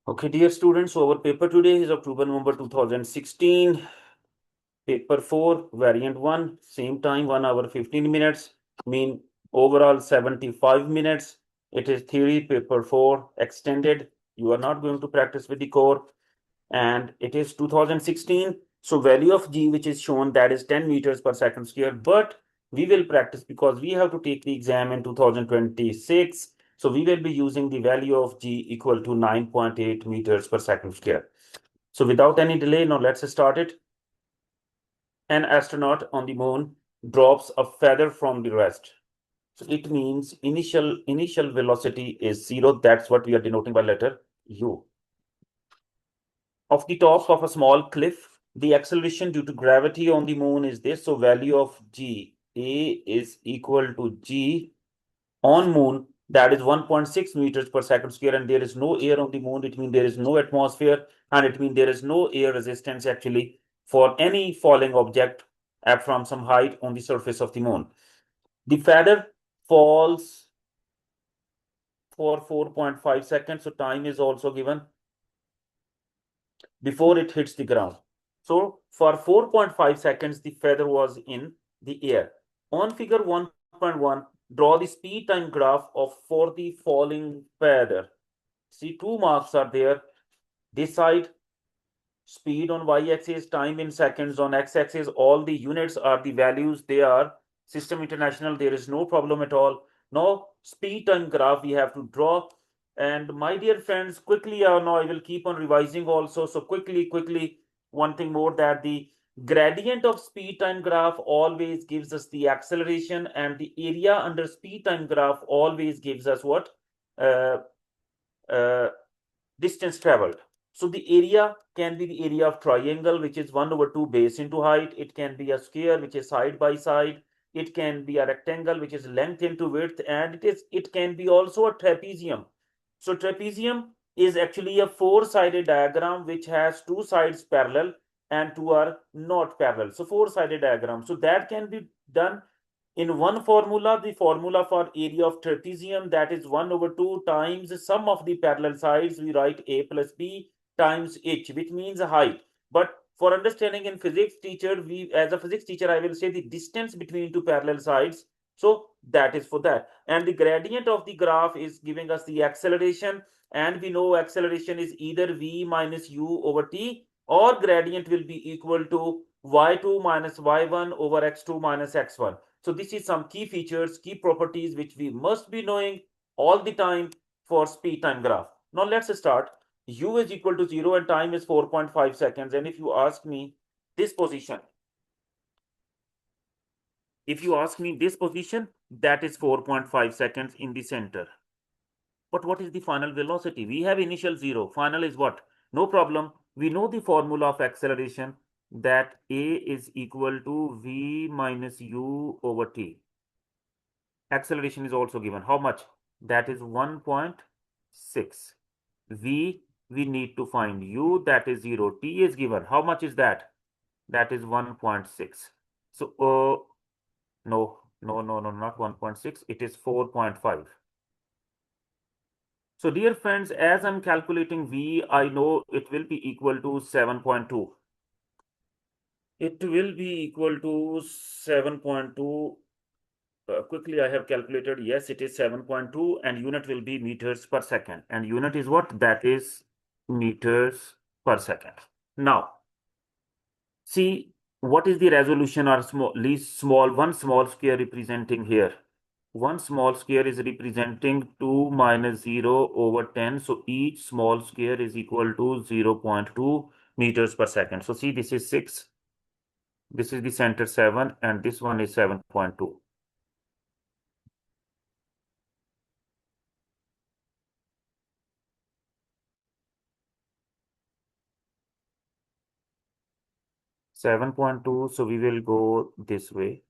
Okay, dear students, so our paper today is October-November 2016. Paper 4, variant 1, same time, 1 hour 15 minutes, mean overall 75 minutes. It is theory, paper 4, extended. You are not going to practice with the core. And it is 2016. So value of G, which is shown, that is 10 meters per second square. But we will practice because we have to take the exam in 2026. So we will be using the value of G equal to 9.8 meters per second square. So without any delay, now let's start it. An astronaut on the moon drops a feather from the rest. So it means initial velocity is 0. That's what we are denoting by letter U. Of the top of a small cliff, the acceleration due to gravity on the moon is this. So value of G, A is equal to G on moon, that is 1.6 meters per second square, and there is no air on the moon. It means there is no atmosphere, and it means there is no air resistance actually for any falling object from some height on the surface of the moon. The feather falls for 4.5 seconds, so time is also given before it hits the ground. So for 4.5 seconds, the feather was in the air. On figure 1.1, draw the speed time graph for the falling feather. See, 2 marks are there. This side, speed on y-axis, time in seconds on x-axis. All the units are the values. They are System International. There is no problem at all. Now, speed time graph we have to draw. And my dear friends, quickly now I will keep on revising also. So quickly, one thing more, that the gradient of speed time graph always gives us the acceleration, and the area under speed time graph always gives us what? Uh, uh, Distance traveled. So the area can be the area of triangle, which is 1 over 2 base into height. It can be a square, which is side by side. It can be a rectangle, which is length into width, and it can be also a trapezium. So trapezium is actually a four-sided diagram which has two sides parallel and two are not parallel. So four-sided diagram. So that can be done in one formula. The formula for area of trapezium, that is 1 over 2 times sum of the parallel sides. We write a plus b times h, which means height. But for understanding in physics teacher, as a physics teacher, I will say the distance between two parallel sides. So that is for that. And the gradient of the graph is giving us the acceleration. And we know acceleration is either v minus u over t, or gradient will be equal to y2 minus y1 over x2 minus x1. So this is some key features, key properties which we must be knowing all the time for speed time graph. Now let's start. U is equal to 0 and time is 4.5 seconds. And if you ask me this position, that is 4.5 seconds in the center. But what is the final velocity? We have initial 0. Final is what? No problem. We know the formula of acceleration, that A is equal to V minus U over T. Acceleration is also given. How much? That is 1.6. V, we need to find U, that is 0. T is given. How much is that? That is 1.6. So, no, not 1.6. It is 4.5. So dear friends, as I'm calculating V, I know it will be equal to 7.2. It will be equal to 7.2. Quickly, I have calculated. Yes, it is 7.2 and unit will be meters per second. And unit is what? That is meters per second. Now, see what is the resolution or one small square representing here. One small square is representing 2 minus 0 over 10. So each small square is equal to 0.2 meters per second. So see, this is 6. This is the center 7 and this one is 7.2. So we will go this way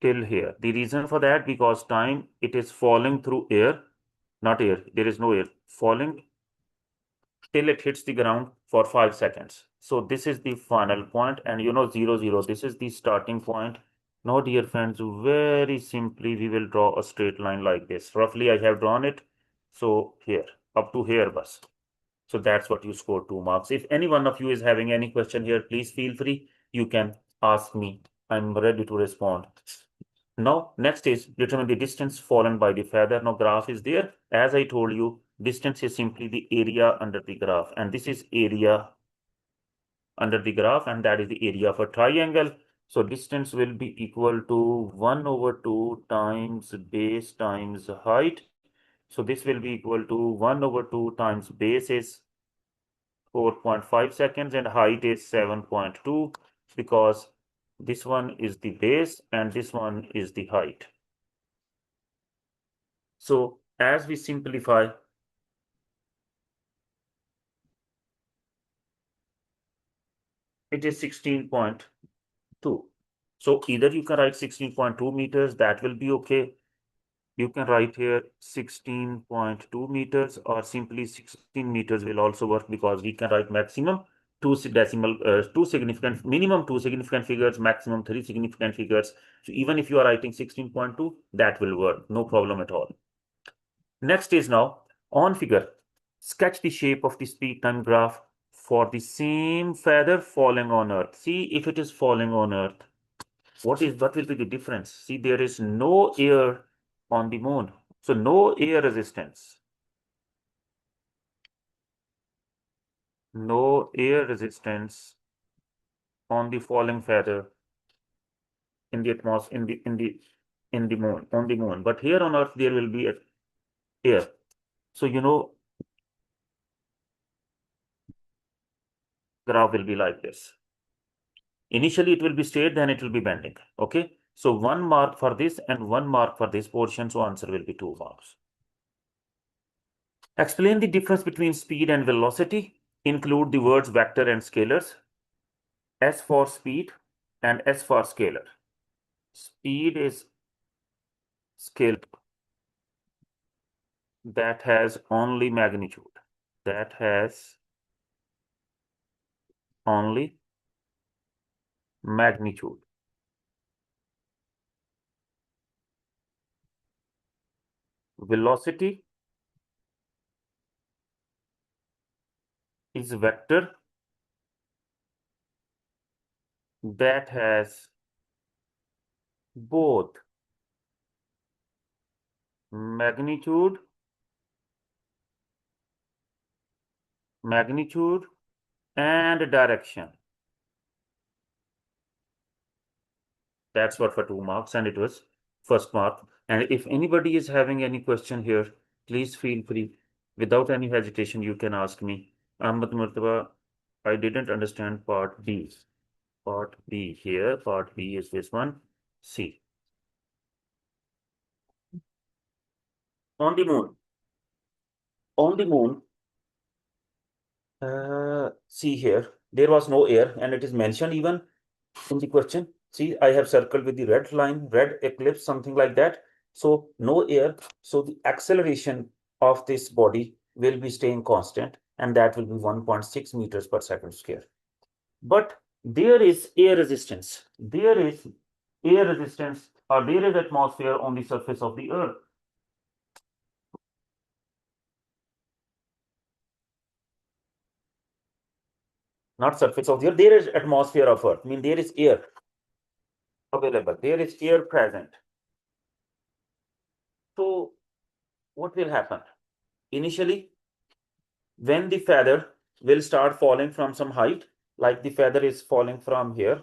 till here. The reason for that, because time, it is falling through air, not air, there is no air, falling till it hits the ground for 5 seconds. So this is the final point, and 0, 0, this is the starting point. Now, dear friends, very simply, we will draw a straight line like this. Roughly, I have drawn it. So here, up to here bus. So that's what you score 2 marks. If any one of you is having any question here, please feel free. You can ask me. I'm ready to respond. Now, next is determine the distance fallen by the feather. Now, graph is there. As I told you, distance is simply the area under the graph. And this is area under the graph, and that is the area of a triangle. So distance will be equal to 1 over 2 times base times height. So this will be equal to 1 over 2 times base is 4.5 seconds and height is 7.2, because this one is the base and this one is the height. So as we simplify, it is 16.2. So either you can write 16.2 meters, that will be okay. You can write here 16.2 meters, or simply 16 meters will also work, because we can write maximum two significant, minimum two significant figures, maximum three significant figures. So even if you are writing 16.2, that will work, no problem at all. Next is now on figure. Sketch the shape of the speed time graph for the same feather falling on Earth. See if it is falling on Earth. What will be the difference? See, there is no air on the moon. So no air resistance. No air resistance on the falling feather in the atmosphere, in the moon, on the moon. But here on Earth there will be air. So graph will be like this. Initially it will be straight, then it will be bending. Okay. So 1 mark for this and 1 mark for this portion. So answer will be 2 marks. Explain the difference between speed and velocity. Include the words vector and scalars. S for speed and S for scalar. Speed is scale that has only magnitude. That has only magnitude. Velocity is vector that has both magnitude and direction. That's what for 2 marks, and it was first mark. And if anybody is having any question here, please feel free. Without any hesitation, you can ask me. Ahmad Murtaba, I didn't understand part B. Part B here, part B is this one. C. On the moon. On the moon, see here, there was no air, and it is mentioned even in the question. See, I have circled with the red line, red eclipse, something like that. So no air. So the acceleration of this body will be staying constant, and that will be 1.6 meters per second square. But there is air resistance. There is air resistance, or there is atmosphere on the surface of the Earth. Not surface of the Earth. There is atmosphere of Earth. I mean, there is air available. There is air present. So what will happen? Initially, when the feather will start falling from some height, like the feather is falling from here,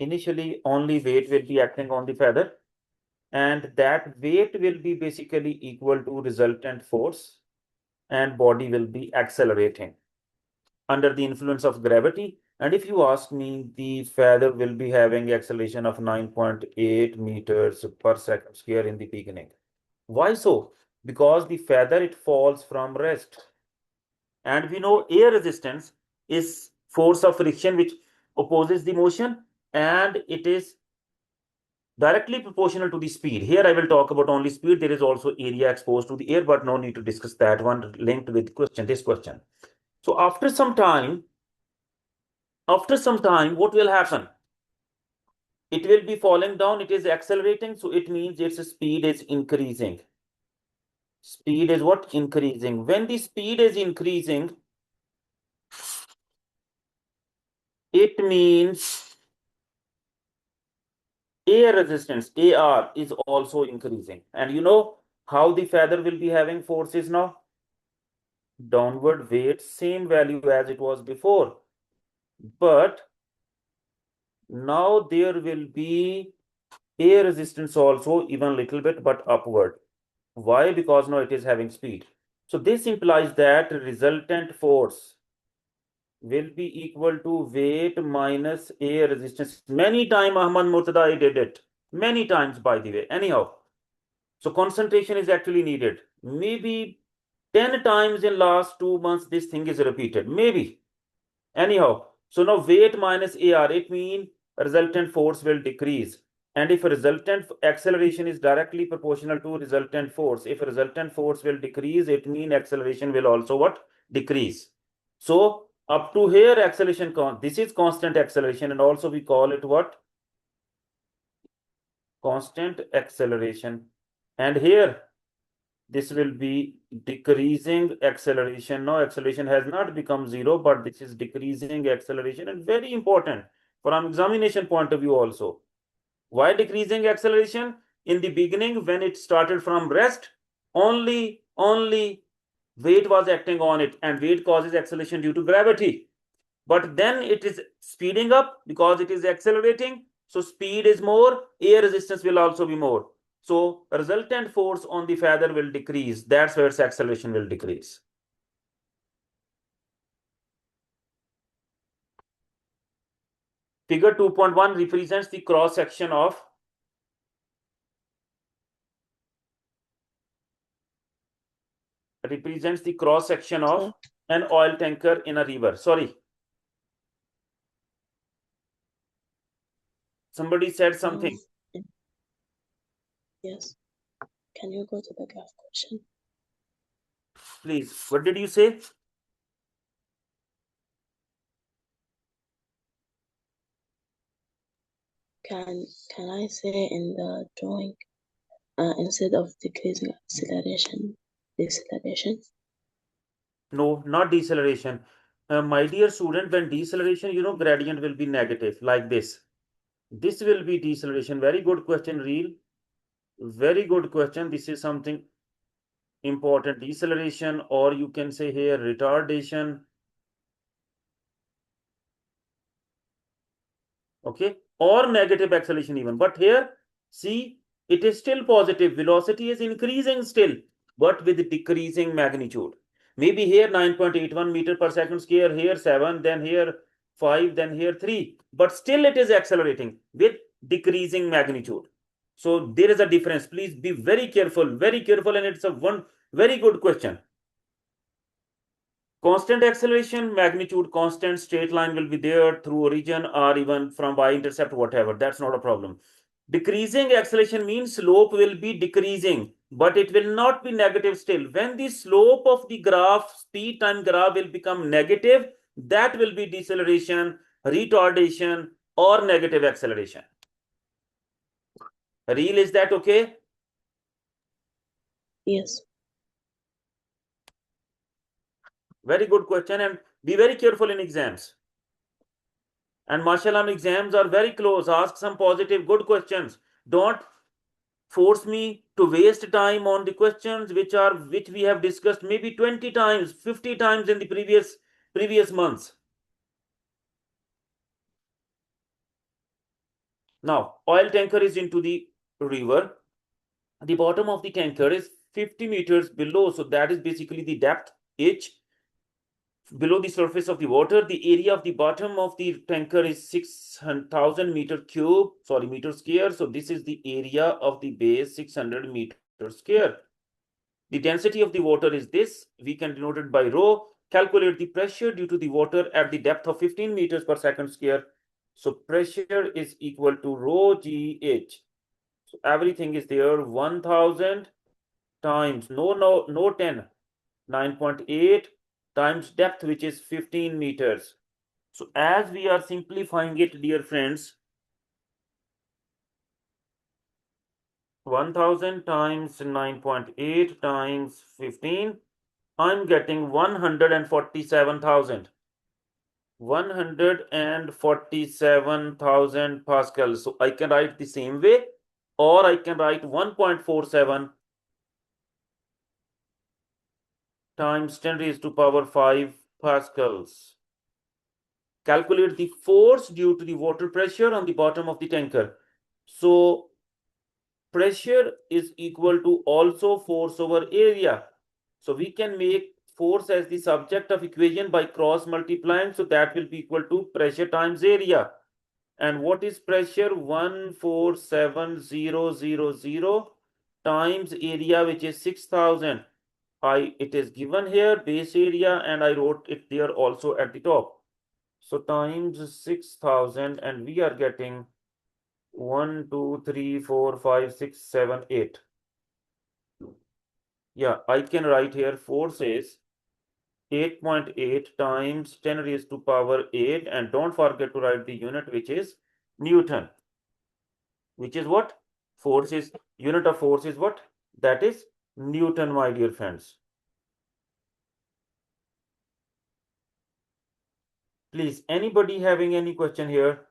initially only weight will be acting on the feather, and that weight will be basically equal to resultant force, and body will be accelerating under the influence of gravity. And if you ask me, the feather will be having acceleration of 9.8 meters per second square in the beginning. Why so? Because the feather, it falls from rest. And we know air resistance is force of friction which opposes the motion, and it is directly proportional to the speed. Here I will talk about only speed. There is also area exposed to the air, but no need to discuss that one linked with this question. So after some time, what will happen? it will be falling down, it is accelerating, so it means its speed is increasing. Speed is what? Increasing. When the speed is increasing, it means air resistance, AR, is also increasing. And you know how the feather will be having forces now? Downward weight, same value as it was before. But now there will be air resistance also, even little bit, but upward. Why? Because now it is having speed. So this implies that resultant force will be equal to weight minus air resistance. Many times Ahmad Murtada did it. Many times, by the way. Anyhow, so concentration is actually needed. Maybe 10 times in last 2 months this thing is repeated. Maybe. Anyhow, so now weight minus AR, it means resultant force will decrease. And if resultant acceleration is directly proportional to resultant force, if resultant force will decrease, it means acceleration will also what? Decrease. So up to here acceleration, this is constant acceleration, and also we call it what? Constant acceleration. And here this will be decreasing acceleration. Now acceleration has not become zero, but this is decreasing acceleration, and very important from examination point of view also. Why decreasing acceleration? In the beginning, when it started from rest, only weight was acting on it, and weight causes acceleration due to gravity. But then it is speeding up because it is accelerating. So speed is more, air resistance will also be more. So resultant force on the feather will decrease. That's where its acceleration will decrease. Figure 2.1 represents the cross section of Sir, an oil tanker in a river. Sorry, somebody said something. yes. Can you go to the graph question? Please, what did you say? Can I say in the drawing, instead of decreasing acceleration, deceleration? No, not deceleration. My dear student, when deceleration, you know, gradient will be negative like this. This will be deceleration. Very good question, Real. Very good question. This is something important. Deceleration, or you can say here retardation. Okay, or negative acceleration even. But here, see, it is still positive. Velocity is increasing still, but with decreasing magnitude. Maybe here 9.81 meter per second square, here 7, then here 5, then here 3. But still it is accelerating with decreasing magnitude. So there is a difference. Please be very careful, and it's a one very good question. Constant acceleration, magnitude constant, straight line will be there through origin or even from y-intercept, whatever. That's not a problem. Decreasing acceleration means slope will be decreasing, but it will not be negative still. When the slope of the graph, speed time graph will become negative, that will be deceleration, retardation, or negative acceleration. Real, is that okay? Yes. Very good question, and be very careful in exams. And mashallah, exams are very close. Ask some positive, good questions. Don't force me to waste time on the questions which we have discussed maybe 20 times, 50 times in the previous months. Now, oil tanker is into the river. The bottom of the tanker is 50 meters below, so that is basically the depth h below the surface of the water. The area of the bottom of the tanker is 6,000 meter square. So this is the area of the base, 600 meter square. The density of the water is this. We can denote it by rho. Calculate the pressure due to the water at the depth of 15 meters per second square. So pressure is equal to rho GH. So everything is there. 1000 times, no 10, 9.8 times depth, which is 15 meters. So as we are simplifying it, dear friends, 1000 times 9.8 times 15. I'm getting 147,000. 147,000 pascals. So I can write the same way, or I can write 1.47 times 10 raised to power 5 pascals. Calculate the force due to the water pressure on the bottom of the tanker. So pressure is equal to also force over area. So we can make force as the subject of equation by cross multiplying. So that will be equal to pressure times area. And what is pressure? 147,000 times area, which is 6,000. It is given here base area, and I wrote it there also at the top. So times 6,000, and we are getting 1, 2, 3, 4, 5, 6, 7, 8. Yeah, I can write here force is 8.8 times 10 raised to power 8, and don't forget to write the unit, which is Newton. Which is what? Force is, unit of force is what? That is Newton, my dear friends. Please, anybody having any question here,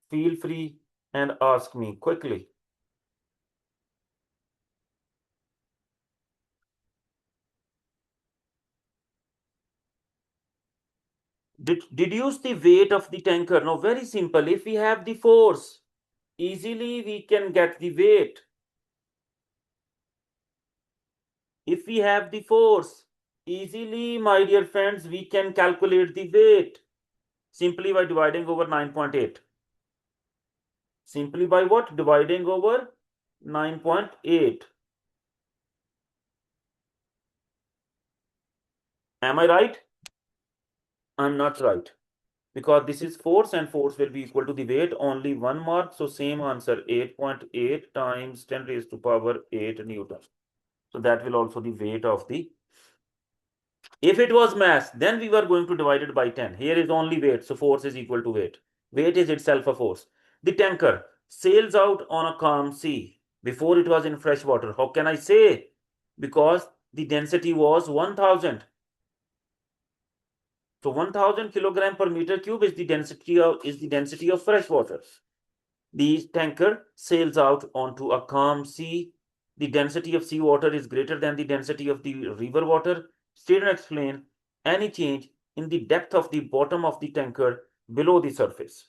feel free and ask me quickly. Deduce the weight of the tanker. Now, very simple. If we have the force, easily we can get the weight. If we have the force, easily, my dear friends, we can calculate the weight simply by dividing over 9.8. Simply by what? Dividing over 9.8. Am I right? I'm not right. Because this is force, and force will be equal to the weight. Only one mark. So same answer, 8.8 times 10 raised to power 8 Newton. So that will also the weight of the. If it was mass, then we were going to divide it by 10. Here is only weight. So force is equal to weight. Weight is itself a force. The tanker sails out on a calm sea. Before it was in fresh water. How can I say? Because the density was 1000. So 1000 kilogram per meter cube is the density of fresh water. The tanker sails out onto a calm sea. The density of seawater is greater than the density of the river water. Still explain any change in the depth of the bottom of the tanker below the surface.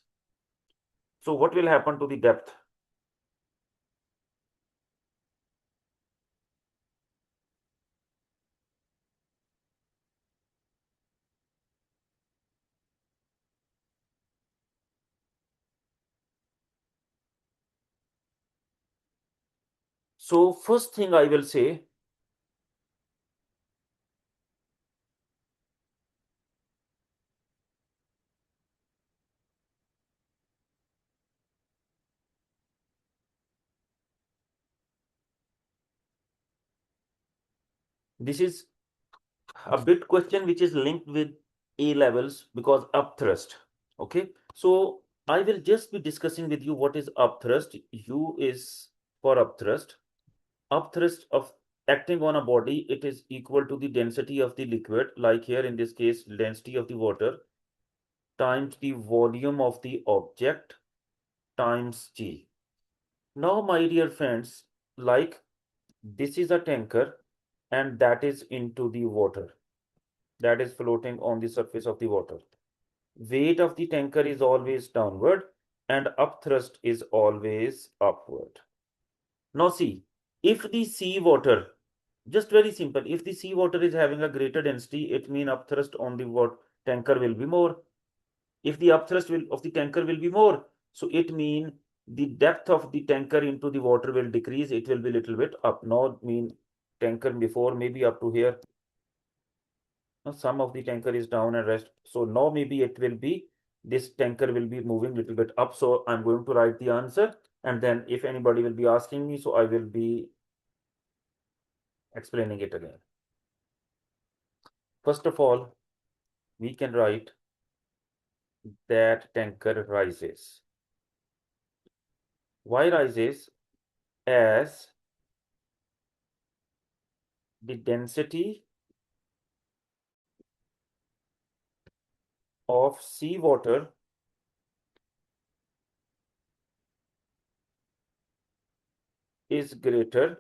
So what will happen to the depth? So first thing I will say, this is a bit question which is linked with A levels, because upthrust. Okay, so I will just be discussing with you what is upthrust. U is for upthrust. Upthrust of acting on a body, it is equal to the density of the liquid, like here in this case, density of the water, times the volume of the object times G. Now, my dear friends, like this is a tanker, and that is into the water, that is floating on the surface of the water. Weight of the tanker is always downward, and upthrust is always upward. Now see, if the seawater, just very simple, if the seawater is having a greater density, it means upthrust on the tanker will be more. If the upthrust of the tanker will be more, so it means the depth of the tanker into the water will decrease. It will be little bit up. Now mean tanker before maybe up to here. Now some of the tanker is down and rest. So now maybe it will be, this tanker will be moving little bit up. So I'm going to write the answer, and then if anybody will be asking me, so I will be explaining it again. First of all, we can write that tanker rises. Why rises? as the density of seawater is greater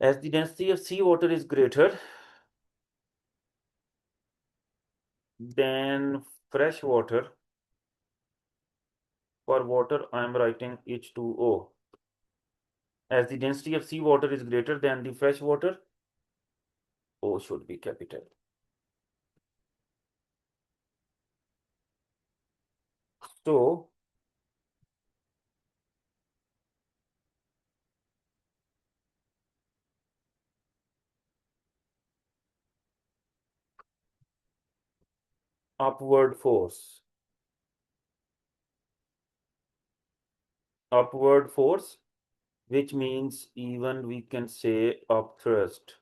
as the density of seawater is greater than fresh water. For water, I am writing H2O. As the density of seawater is greater than the fresh water, O should be capital. So, upward force. Upward force, which means even we can say upthrust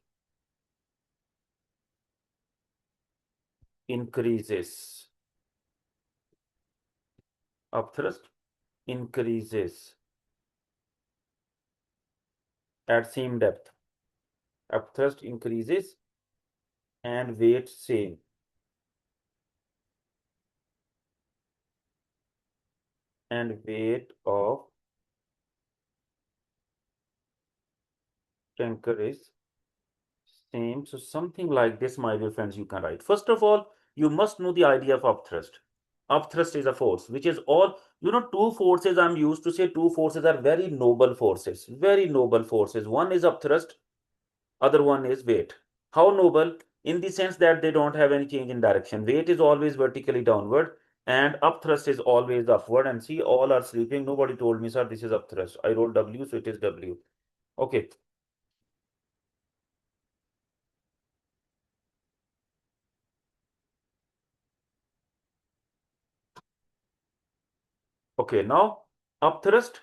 increases. Upthrust increases at same depth. Upthrust increases and weight same. And weight of tanker is same. So something like this, my dear friends, you can write. First of all, you must know the idea of upthrust. Upthrust is a force, which is all, two forces I'm used to say two forces are very noble forces. Very noble forces. One is upthrust, other one is weight. How noble? In the sense that they don't have any change in direction. Weight is always vertically downward and upthrust is always upward. And see, all are sleeping. Nobody told me, sir, this is upthrust. I wrote W, so it is W. Okay. Okay, now upthrust,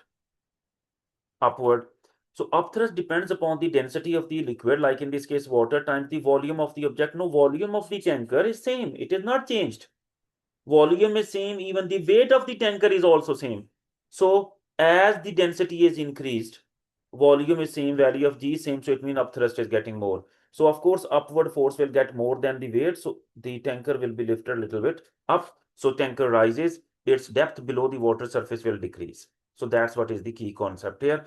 upward. So upthrust depends upon the density of the liquid, like in this case, water times the volume of the object. No, volume of the tanker is same. It is not changed. Volume is same, even the weight of the tanker is also same. So as the density is increased, volume is same, value of G is same, so it means upthrust is getting more. So of course, upward force will get more than the weight, so the tanker will be lifted a little bit up. So tanker rises, its depth below the water surface will decrease. So that's what is the key concept here.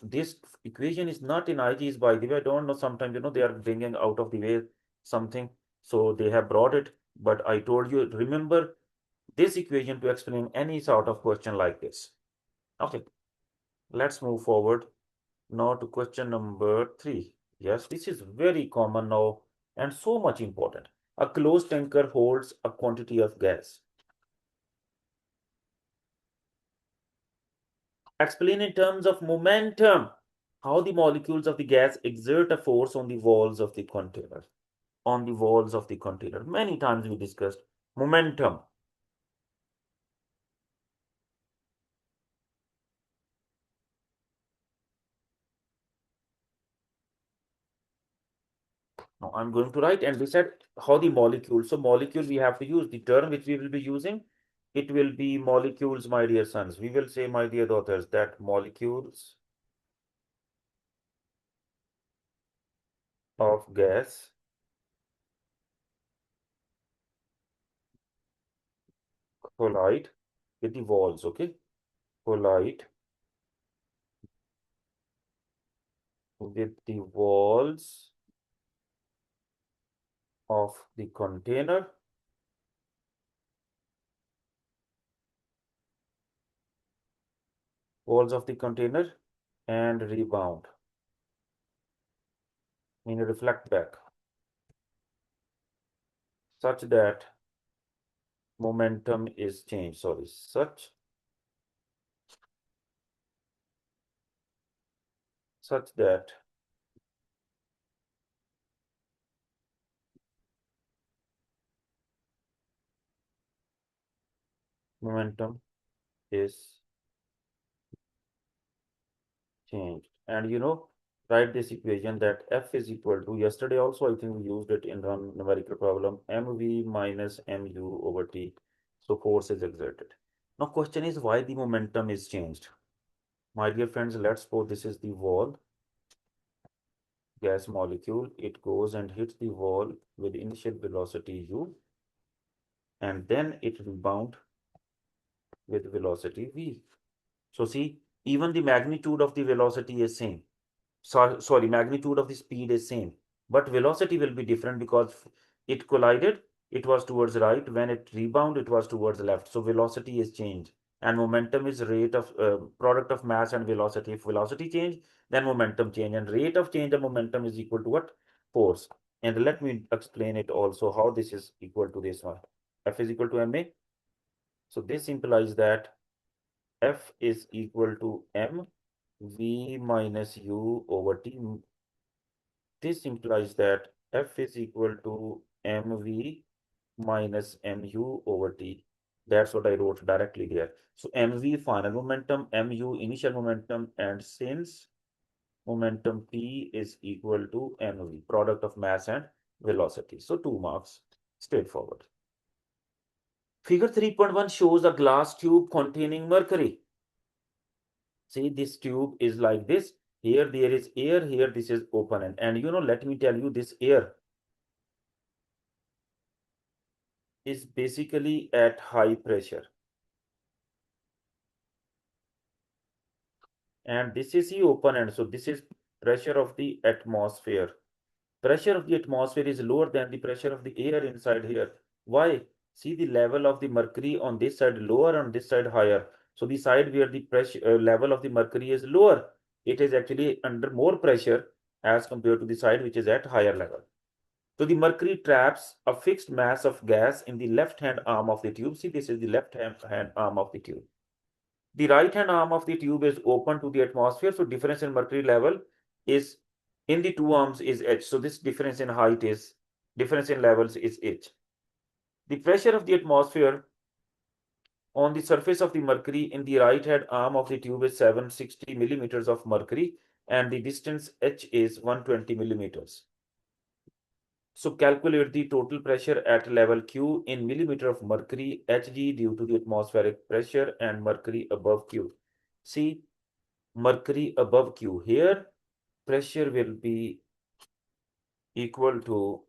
This equation is not in IGs, by the way. I don't know, sometimes they are bringing out of the way something, so they have brought it, but I told you, remember this equation to explain any sort of question like this. Okay, let's move forward now to question number 3. Yes, this is very common now and so much important. A closed tanker holds a quantity of gas. Explain in terms of momentum how the molecules of the gas exert a force on the walls of the container. On the walls of the container. Many times we discussed momentum. Now I'm going to write, and we said how the molecule. So molecule, we have to use the term which we will be using. It will be molecules, my dear sons. We will say, my dear daughters, that molecules of gas collide with the walls, okay? Collide with the walls of the container. Walls of the container and rebound. Mean reflect back. Such that momentum is changed. Sorry, such that momentum is changed. And write this equation that F is equal to, yesterday also I think we used it in one numerical problem, mv minus mu over t. So force is exerted. Now question is why the momentum is changed. My dear friends, let's suppose this is the wall, gas molecule. It goes and hits the wall with initial velocity u, and then it rebound with velocity v. So see, even the magnitude of the velocity is same. Sorry, magnitude of the speed is same, but velocity will be different because it collided, it was towards right. When it rebound, it was towards left. So velocity is changed, and momentum is rate of product of mass and velocity. If velocity change, then momentum change, and rate of change of momentum is equal to what? Force. And let me explain it also how this is equal to this one. F is equal to ma. So this implies that F is equal to m v minus u over t. This implies that F is equal to mv minus mu over t. That's what I wrote directly there. So mv final momentum, mu initial momentum, and since momentum p is equal to mv, product of mass and velocity. So 2 marks, straightforward. Figure 3.1 shows a glass tube containing mercury. See, this tube is like this. Here there is air, here this is open end. And let me tell you, this air is basically at high pressure. And this is the open end. So this is pressure of the atmosphere. Pressure of the atmosphere is lower than the pressure of the air inside here. Why? See, the level of the mercury on this side lower, on this side higher. So the side where the pressure level of the mercury is lower, it is actually under more pressure as compared to the side which is at higher level. So the mercury traps a fixed mass of gas in the left hand arm of the tube. See, this is the left hand arm of the tube. The right hand arm of the tube is open to the atmosphere. So difference in mercury level is in the two arms is h. So this difference in height is, difference in levels is h. The pressure of the atmosphere on the surface of the mercury in the right hand arm of the tube is 760 millimeters of mercury, and the distance h is 120 millimeters. So calculate the total pressure at level Q in millimeter of mercury, Hg due to the atmospheric pressure, and mercury above Q. See, mercury above Q. Here, pressure will be equal to,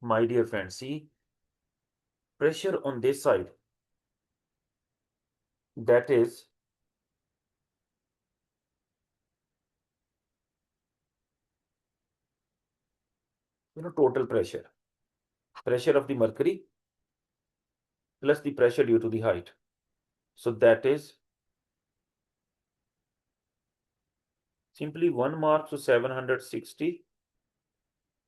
my dear friends, see, pressure on this side, that is, total pressure. Pressure of the mercury plus the pressure due to the height. So that is simply 1 mark, so 760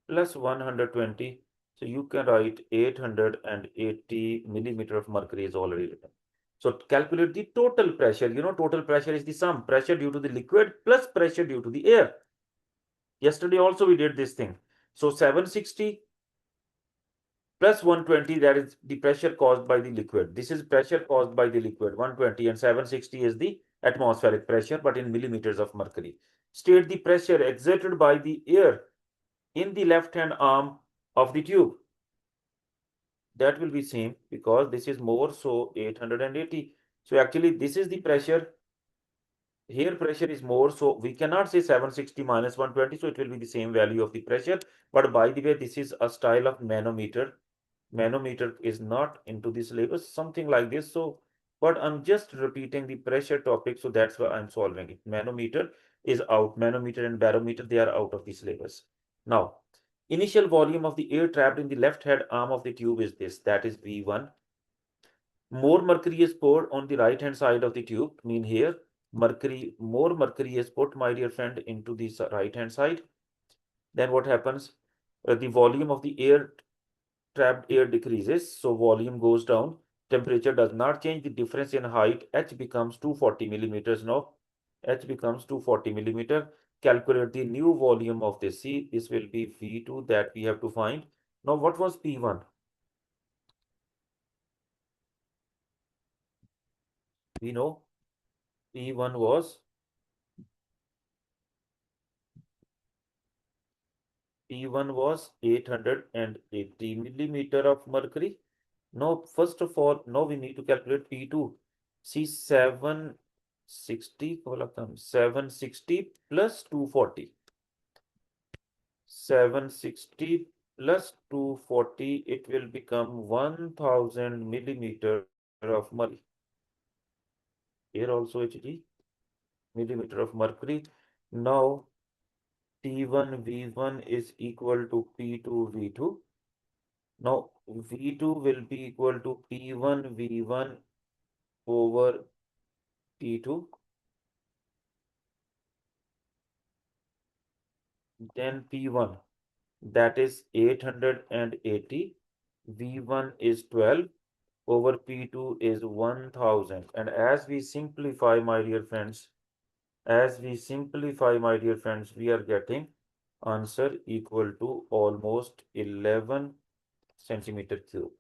plus 120. So you can write 880 millimeter of mercury is already written. So calculate the total pressure. Total pressure is the sum. Pressure due to the liquid plus pressure due to the air. Yesterday also we did this thing. So 760 plus 120, that is the pressure caused by the liquid. This is pressure caused by the liquid, 120, and 760 is the atmospheric pressure, but in millimeters of mercury. State the pressure exerted by the air in the left hand arm of the tube. That will be same because this is more, so 880. So actually this is the pressure. Here pressure is more, so we cannot say 760 minus 120, so it will be the same value of the pressure. But by the way, this is a style of manometer. Manometer is not into the syllabus, something like this. So, but I'm just repeating the pressure topic, so that's why I'm solving it. Manometer is out. Manometer and barometer, they are out of the syllabus. Now, initial volume of the air trapped in the left hand arm of the tube is this, that is V1. More mercury is poured on the right hand side of the tube, mean here, more mercury is put, my dear friend, into the right hand side. Then what happens? The volume of the trapped air decreases, so volume goes down. Temperature does not change. The difference in height, h becomes 240 millimeters now. H becomes 240 millimeter. Calculate the new volume of this. See, this will be V2 that we have to find. Now, what was P1? We know P1 was 880 millimeter of mercury. No, first of all, no, we need to calculate P2. See, 760, 760 plus 240. 760 plus 240, it will become 1000 millimeter of mercury. Here also HG, millimeter of mercury. Now, T1 V1 is equal to P2 V2. Now, V2 will be equal to P1 V1 over P2. Then P1, that is 880. V1 is 12 over P2 is 1000. And as we simplify, my dear friends, we are getting answer equal to almost 11 centimeter cube.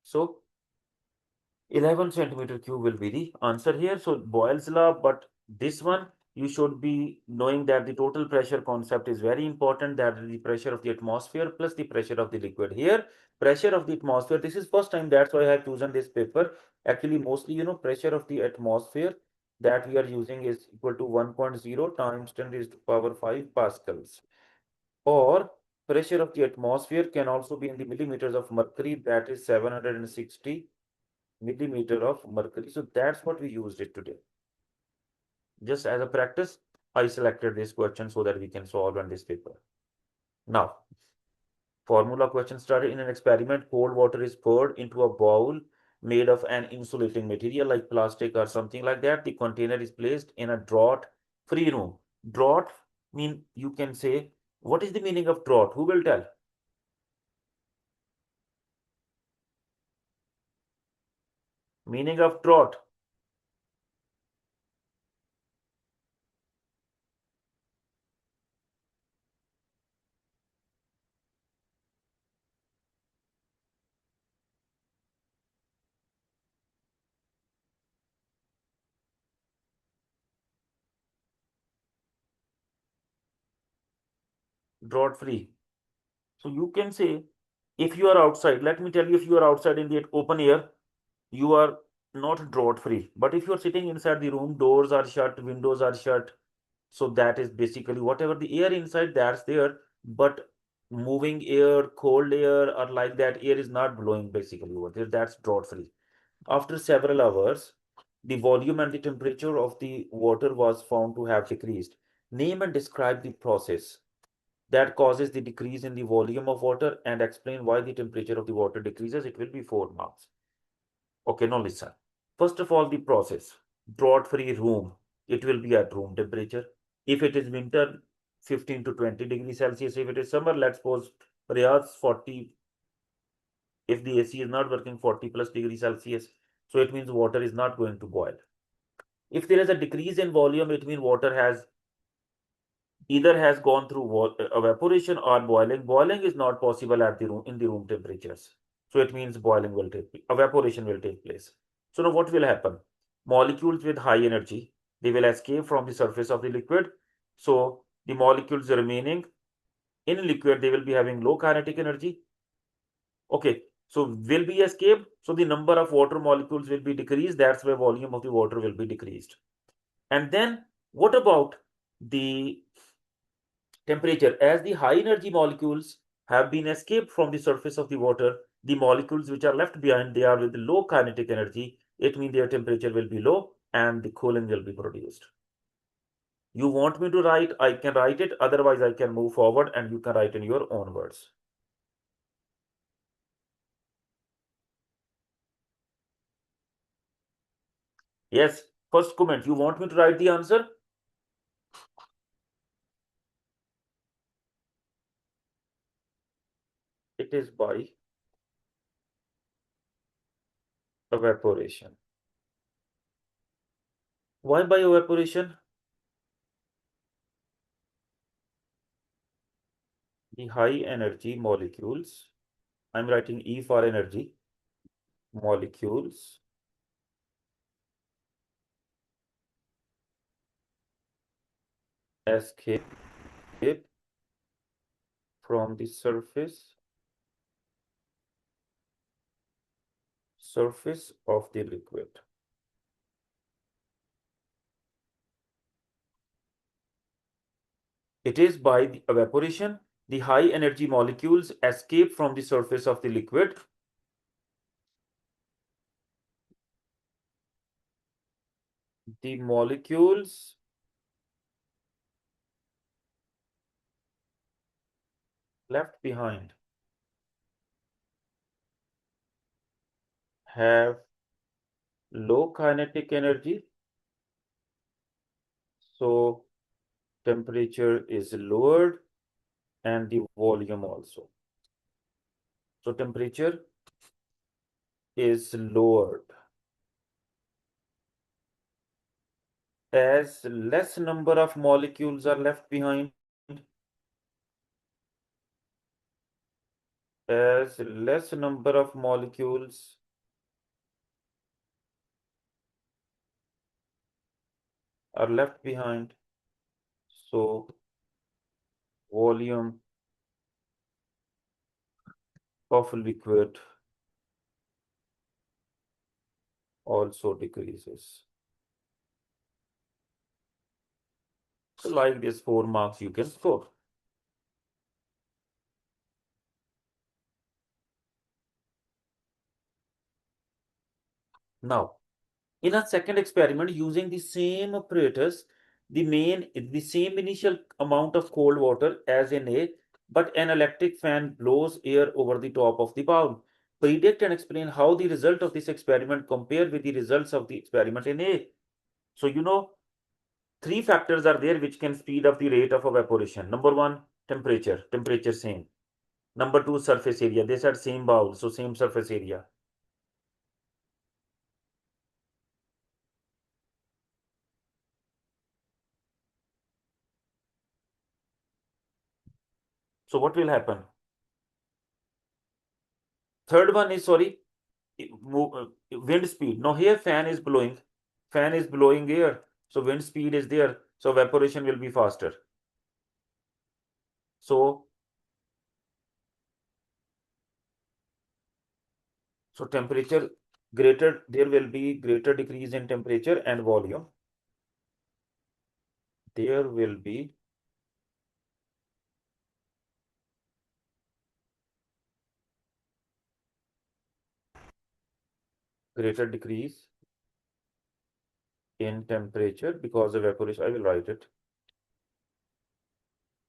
So 11 centimeter cube will be the answer here. So Boyle's law, but this one you should be knowing that the total pressure concept is very important, that the pressure of the atmosphere plus the pressure of the liquid. Here, pressure of the atmosphere, this is first time, that's why I have chosen this paper. Actually, mostly, pressure of the atmosphere that we are using is equal to 1.0 times 10 raised to power 5 pascals. Or pressure of the atmosphere can also be in the millimeters of mercury, that is 760 millimeter of mercury. So that's what we used it today. Just as a practice, I selected this question so that we can solve on this paper. Now, formula question started. In an experiment, cold water is poured into a bowl made of an insulating material like plastic or something like that. The container is placed in a drought-free room. Drought mean, you can say, what is the meaning of drought? Who will tell? Meaning of drought. Drought-free. So you can say, if you are outside, let me tell you, if you are outside in the open air, you are not drought free. But if you're sitting inside the room, doors are shut, windows are shut. So that is basically whatever the air inside, that's there. But moving air, cold air, or like that, air is not blowing basically over there. That's drought free. After several hours, the volume and the temperature of the water was found to have decreased. Name and describe the process that causes the decrease in the volume of water and explain why the temperature of the water decreases. It will be 4 marks. Okay, now listen. First of all, the process. Drought-free room. It will be at room temperature. If it is winter, 15 to 20 degrees Celsius. If it is summer, let's suppose Riyadh 40. If the AC is not working, 40 plus degrees Celsius. So it means water is not going to boil. If there is a decrease in volume, it means water has either has gone through evaporation or boiling. Boiling is not possible at the room in the room temperatures. So it means evaporation will take place. So now what will happen? Molecules with high energy, they will escape from the surface of the liquid. So the molecules remaining in liquid, they will be having low kinetic energy. Okay, so will be escape. So the number of water molecules will be decreased. That's why volume of the water will be decreased. And then what about the temperature? As the high energy molecules have been escaped from the surface of the water, the molecules which are left behind, they are with low kinetic energy. It means their temperature will be low and the cooling will be produced. You want me to write, I can write it. Otherwise, I can move forward and you can write in your own words. Yes, first comment. You want me to write the answer? It is by evaporation. Why by evaporation? The high energy molecules, I'm writing E for energy, molecules escape from the surface of the liquid. It is by the evaporation, the high energy molecules escape from the surface of the liquid. The molecules left behind have low kinetic energy, so temperature is lowered and the volume also. So temperature is lowered as less number of molecules are left behind, as less number of molecules are left behind, so volume of liquid also decreases. So like this 4 marks you can score. Now, in a second experiment using the same apparatus, the same initial amount of cold water as in A, but an electric fan blows air over the top of the bowl. Predict and explain how the result of this experiment compare with the results of the experiment in A. So you know, three factors are there which can speed up the rate of evaporation. Number one, temperature same. Number two, surface area. They said same bowl, so same surface area. So what will happen? Third one is, sorry, wind speed. Now here fan is blowing air, so wind speed is there, so evaporation will be faster. So temperature greater, there will be greater decrease in temperature and volume. There will be greater decrease in temperature because evaporation. I will write it.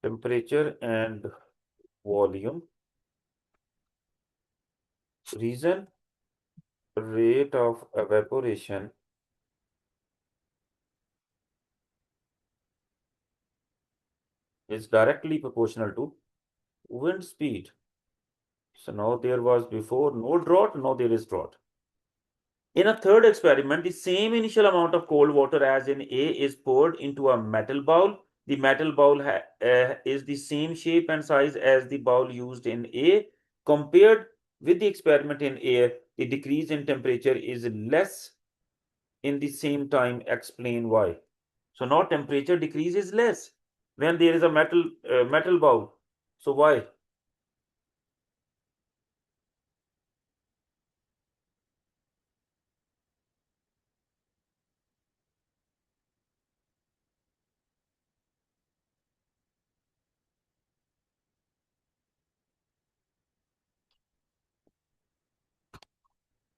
Temperature and volume. Reason, rate of evaporation is directly proportional to wind speed. So now there was before no drought, now there is drought. In a third experiment, the same initial amount of cold water as in A is poured into a metal bowl. The metal bowl is the same shape and size as the bowl used in A. Compared with the experiment in A, the decrease in temperature is less in the same time. Explain why. So now temperature decrease is less when there is a metal bowl. So why?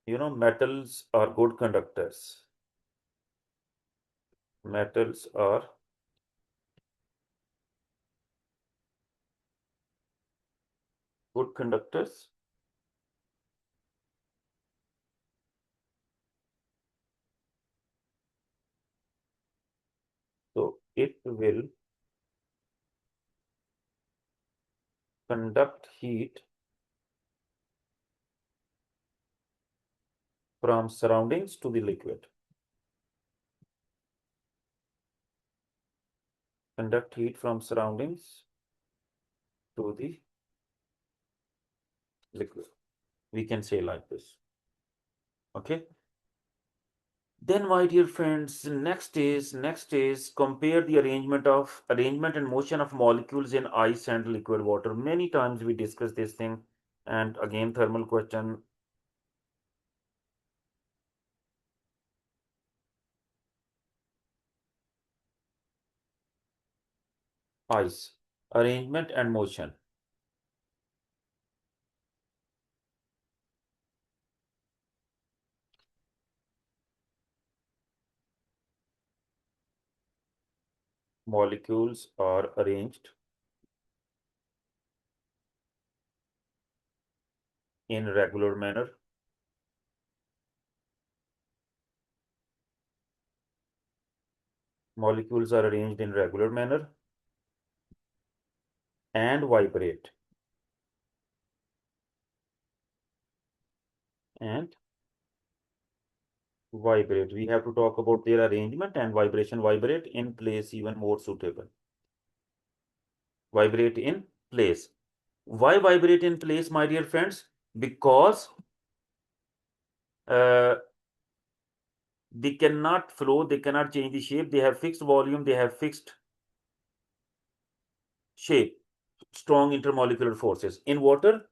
You know, metals are good conductors. Metals are good conductors. So it will conduct heat from surroundings to the liquid. Conduct heat from surroundings to the liquid. We can say like this. Okay. Then, my dear friends, next is compare the arrangement and motion of molecules in ice and liquid water. Many times we discuss this thing, and again thermal question. Ice arrangement and motion. Molecules are arranged in regular manner. Molecules are arranged in regular manner and vibrate. And vibrate. We have to talk about their arrangement and vibration. Vibrate in place, even more suitable. Vibrate in place. Why vibrate in place, my dear friends? Because uh, they cannot flow, they cannot change the shape, they have fixed volume, they have fixed shape, strong intermolecular forces. In water,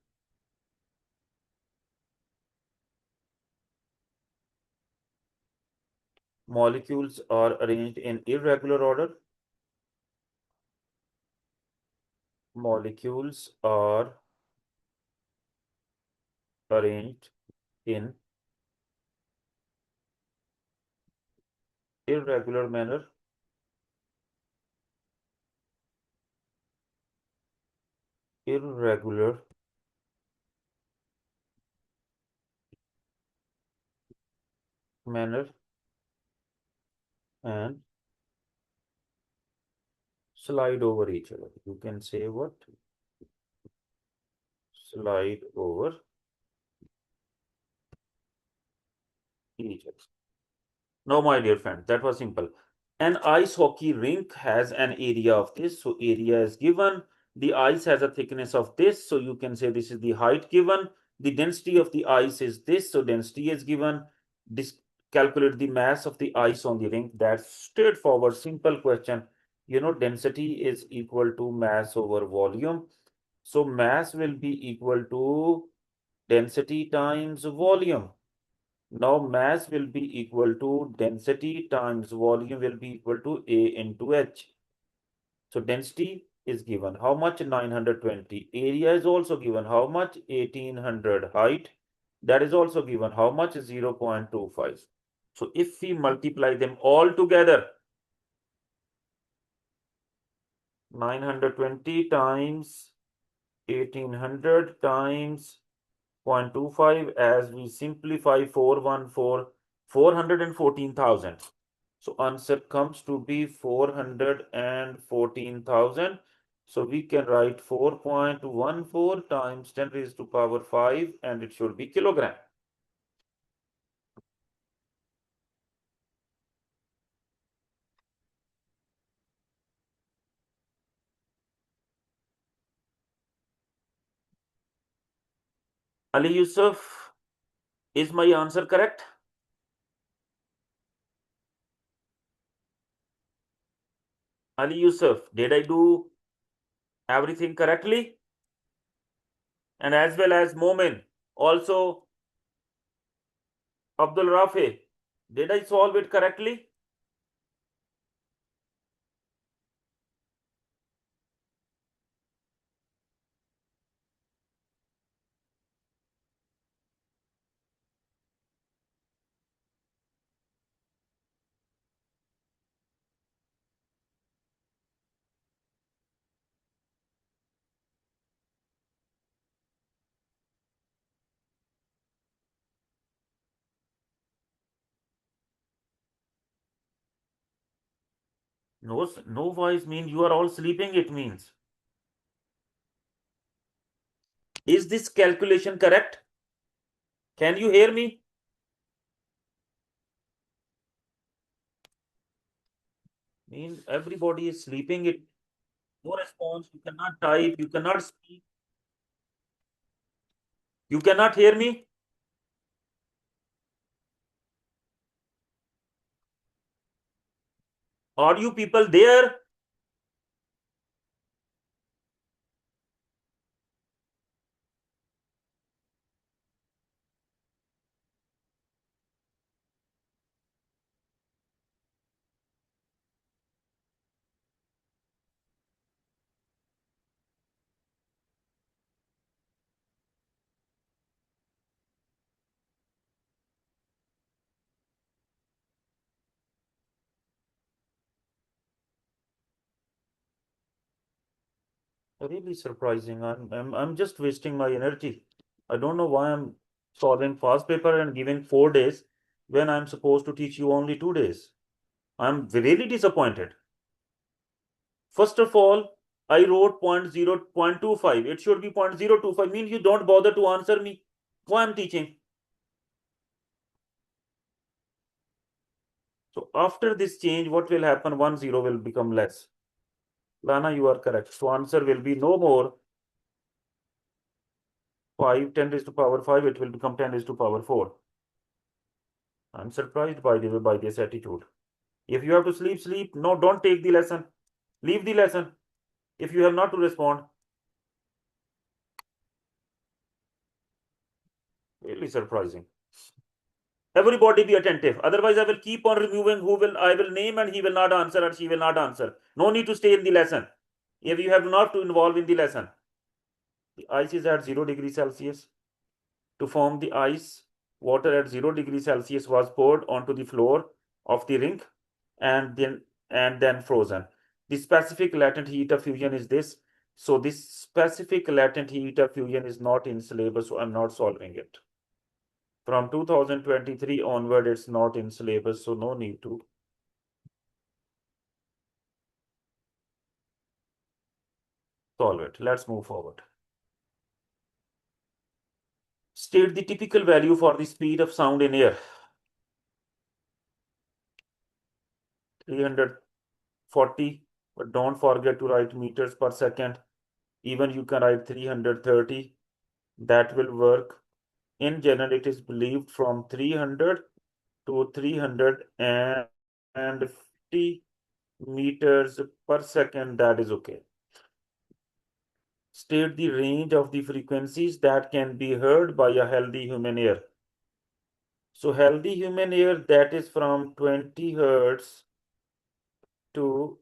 molecules are arranged in irregular order. Molecules are arranged in irregular manner. Irregular manner and slide over each other. You can say what? Slide over each other. No, my dear friend, that was simple. An ice hockey rink has an area of this. So area is given. The ice has a thickness of this. So you can say this is the height given. The density of the ice is this. So density is given. This calculate the mass of the ice on the rink. That's straightforward, simple question. You know, density is equal to mass over volume. So mass will be equal to density times volume. Now mass will be equal to density times volume will be equal to A into H. So density is given. How much? 920. Area is also given. How much? 1800. Height. That is also given. How much? 0.25. So if we multiply them all together, 920 times 1800 times 0.25, as we simplify 414,000. So answer comes to be 414,000. So we can write 4.14 times 10 raised to power 5 and it should be kilogram. Ali Yusuf, is my answer correct? Ali Yusuf, did I do everything correctly? And as well as Momin, also Abdul Rafi, did I solve it correctly? No, no voice means you are all sleeping, it means. Is this calculation correct? Can you hear me? Means everybody is sleeping. It no response. You cannot type. You cannot speak. You cannot hear me. Are you people there? Really surprising. I'm just wasting my energy. I don't know why I'm solving past paper and giving 4 days when I'm supposed to teach you only 2 days. I'm really disappointed. First of all, I wrote 0.25. It should be 0.025. Means you don't bother to answer me. Why I'm teaching? So after this change, what will happen? 1 0 will become less. Lana, you are correct. So answer will be no more 5, 10 raised to power 5. It will become 10 raised to power 4. I'm surprised by the way by this attitude. If you have to sleep, sleep. No, don't take the lesson. Leave the lesson. If you have not to respond, really surprising. Everybody be attentive. Otherwise, I will keep on removing who will I will name and he will not answer or she will not answer. No need to stay in the lesson. If you have not to involve in the lesson. The ice is at 0 degrees Celsius. To form the ice, water at 0 degrees Celsius was poured onto the floor of the ring and then frozen. The specific latent heat of fusion is this. So this specific latent heat of fusion is not in syllabus, so I'm not solving it. From 2023 onward, it's not in syllabus, so no need to solve it. Let's move forward. State the typical value for the speed of sound in air. 340, but don't forget to write meters per second. Even you can write 330. That will work. In general, it is believed from 300 to 350 meters per second. That is okay. State the range of the frequencies that can be heard by a healthy human ear. So healthy human ear, that is from 20 hertz to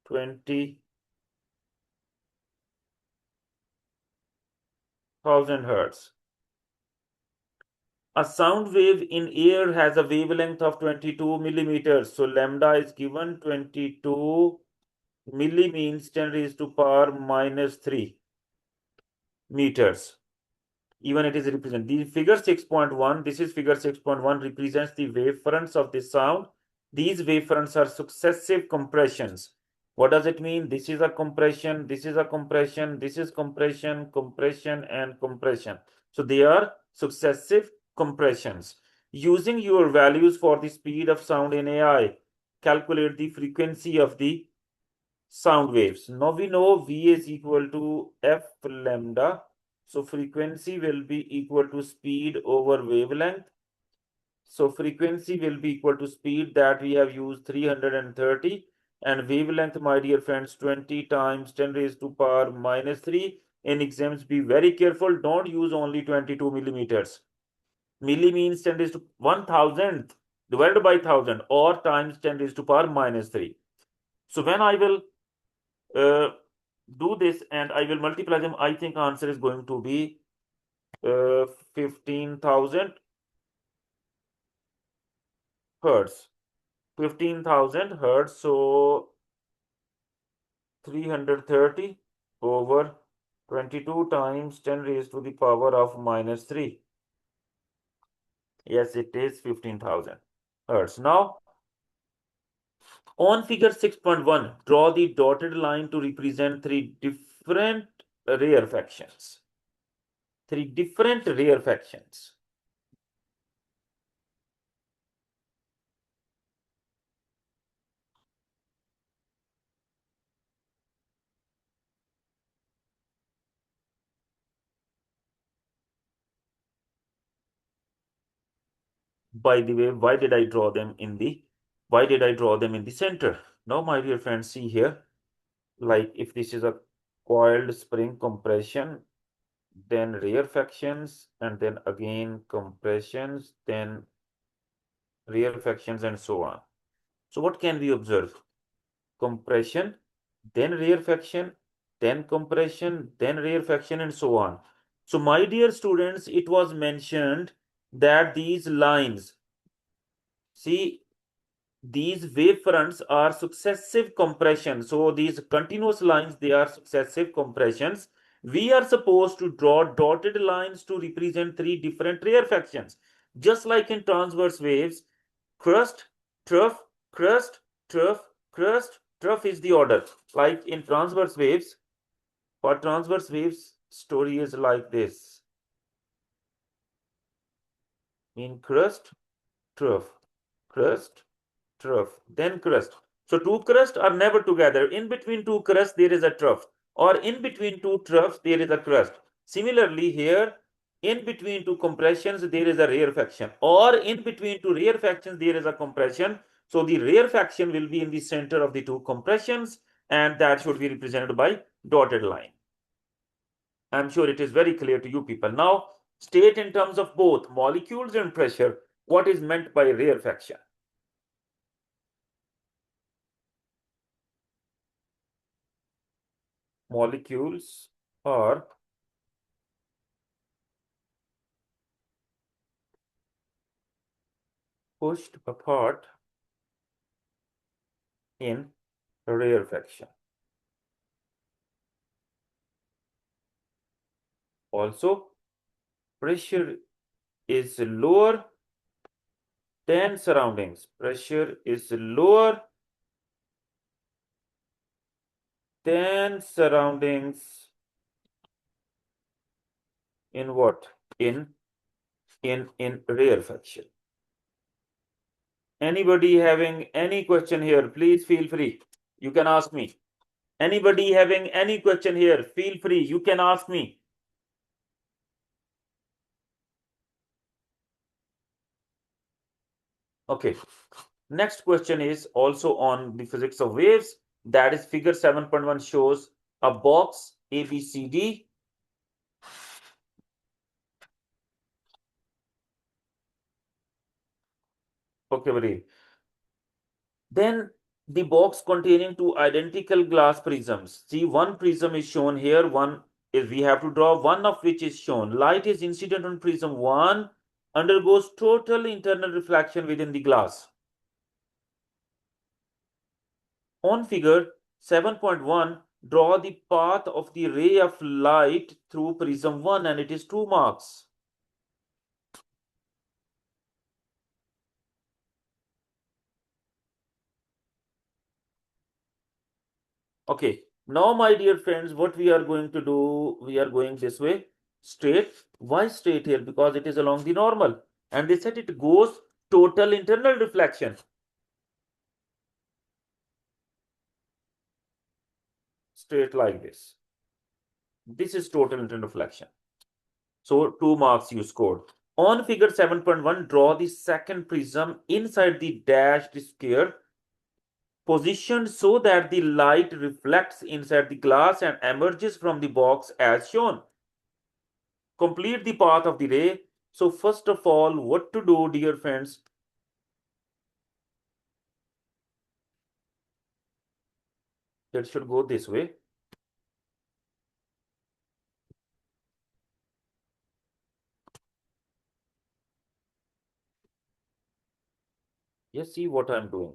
20,000 hertz. A sound wave in air has a wavelength of 22 millimeters. So lambda is given 22 milli means 10 raised to power minus 3 meters. Even it is represented. The figure 6.1, this is figure 6.1, represents the wavefronts of the sound. These wavefronts are successive compressions. What does it mean? This is a compression, this is a compression, this is compression, compression, and compression. So they are successive compressions. Using your values for the speed of sound in AI, calculate the frequency of the sound waves. Now we know V is equal to F lambda. So frequency will be equal to speed over wavelength. So frequency will be equal to speed that we have used 330 and wavelength, my dear friends, 20 times 10 raised to power minus 3. In exams, be very careful. Don't use only 22 millimeters. Milli means 10 raised to 1000 divided by 1000 or times 10 raised to power minus 3. So when I will uh, do this and I will multiply them, I think answer is going to be 15,000 hertz. 15,000 hertz. So 330 over 22 times 10 raised to the power of minus 3. Yes, it is 15,000 hertz. Now, on figure 6.1, draw the dotted line to represent three different rarefactions. Three different rarefactions. By the way, why did I draw them in the Why did I draw them in the center? Now, my dear friends, see here, like if this is a coiled spring compression, then rarefactions, and then again compressions, then rarefactions, and so on. So what can we observe? Compression, then rarefaction, then compression, then rarefaction, and so on. So my dear students, it was mentioned that these lines, see, these wave fronts are successive compressions. So these continuous lines, they are successive compressions. We are supposed to draw dotted lines to represent three different rarefactions. Just like in transverse waves, crust, trough, crust, trough, crust, trough is the order. Like in transverse waves, for transverse waves, story is like this. In crust, trough, crust, trough, then crust. So two crusts are never together. In between two crusts, there is a trough, or in between two troughs, there is a crust. Similarly, here, in between two compressions, there is a rarefaction, or in between two rarefactions, there is a compression. So the rarefaction will be in the center of the two compressions, and that should be represented by dotted line. I'm sure it is very clear to you people. Now, state in terms of both molecules and pressure what is meant by rarefaction. Molecules are pushed apart in rarefaction. Also, pressure is lower than surroundings. Pressure is lower than surroundings in what? In rarefaction. Anybody having any question here, please feel free. You can ask me. Anybody having any question here, feel free. You can ask me. Okay. Next question is also on the physics of waves. That is figure 7.1 shows a box ABCD. Okay, very. Then the box containing two identical glass prisms. See, one prism is shown here, one is we have to draw, one of which is shown. Light is incident on prism 1, undergoes total internal reflection within the glass. On figure 7.1, draw the path of the ray of light through prism 1, and it is 2 marks. Okay, now my dear friends, what we are going to do, we are going this way, straight. Why straight here? Because it is along the normal. And they said it goes total internal reflection. Straight like this. This is total internal reflection. So 2 marks you scored. On figure 7.1, draw the second prism inside the dashed square, positioned so that the light reflects inside the glass and emerges from the box as shown. Complete the path of the ray. So first of all, what to do, dear friends? That should go this way. Yes, see what I'm doing.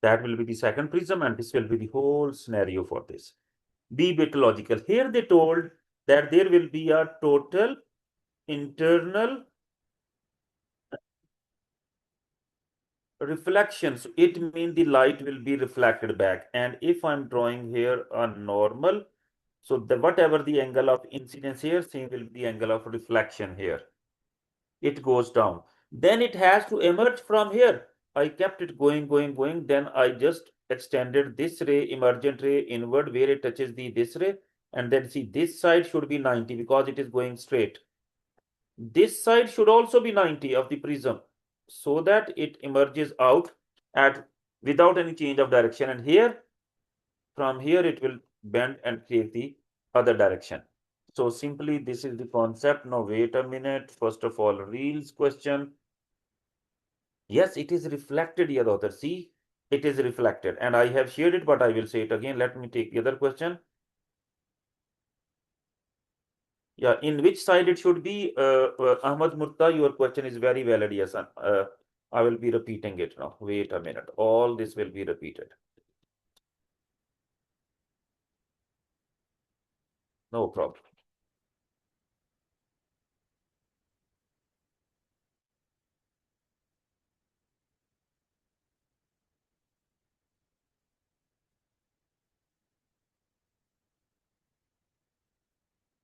That will be the second prism, and this will be the whole scenario for this. Be bit logical. Here they told that there will be a total internal reflection. So it means the light will be reflected back. And if I'm drawing here a normal, so the whatever the angle of incidence here, same will be the angle of reflection here. It goes down. Then it has to emerge from here. I kept it going. Then I just extended this ray, emergent ray inward where it touches the this ray. And then see this side should be 90 because it is going straight. This side should also be 90 of the prism so that it emerges out at without any change of direction. And here, from here, it will bend and create the other direction. So simply this is the concept. Now wait a minute. First of all, reals question. Yes, it is reflected here, author. See, it is reflected. And I have shared it, but I will say it again. Let me take the other question. Yeah, in which side it should be? Ahmad Murta, your question is very valid. Yes, I will be repeating it now. Wait a minute. All this will be repeated. No problem.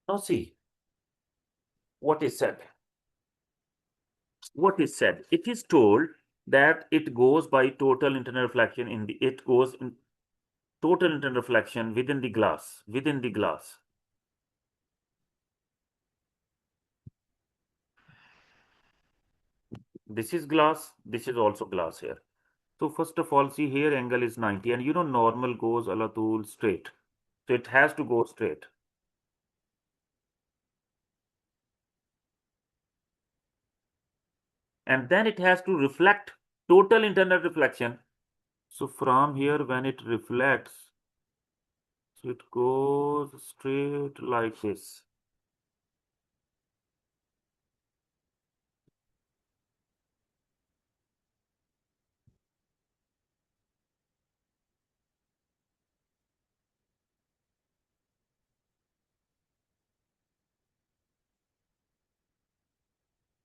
Now see what is said. What is said? It is told that it goes by total internal reflection in the it goes in total internal reflection within the glass. Within the glass. This is glass. This is also glass here. So first of all, see here angle is 90 and you know normal goes ala tool straight. So it has to go straight. And then it has to reflect total internal reflection. So from here when it reflects, so it goes straight like this.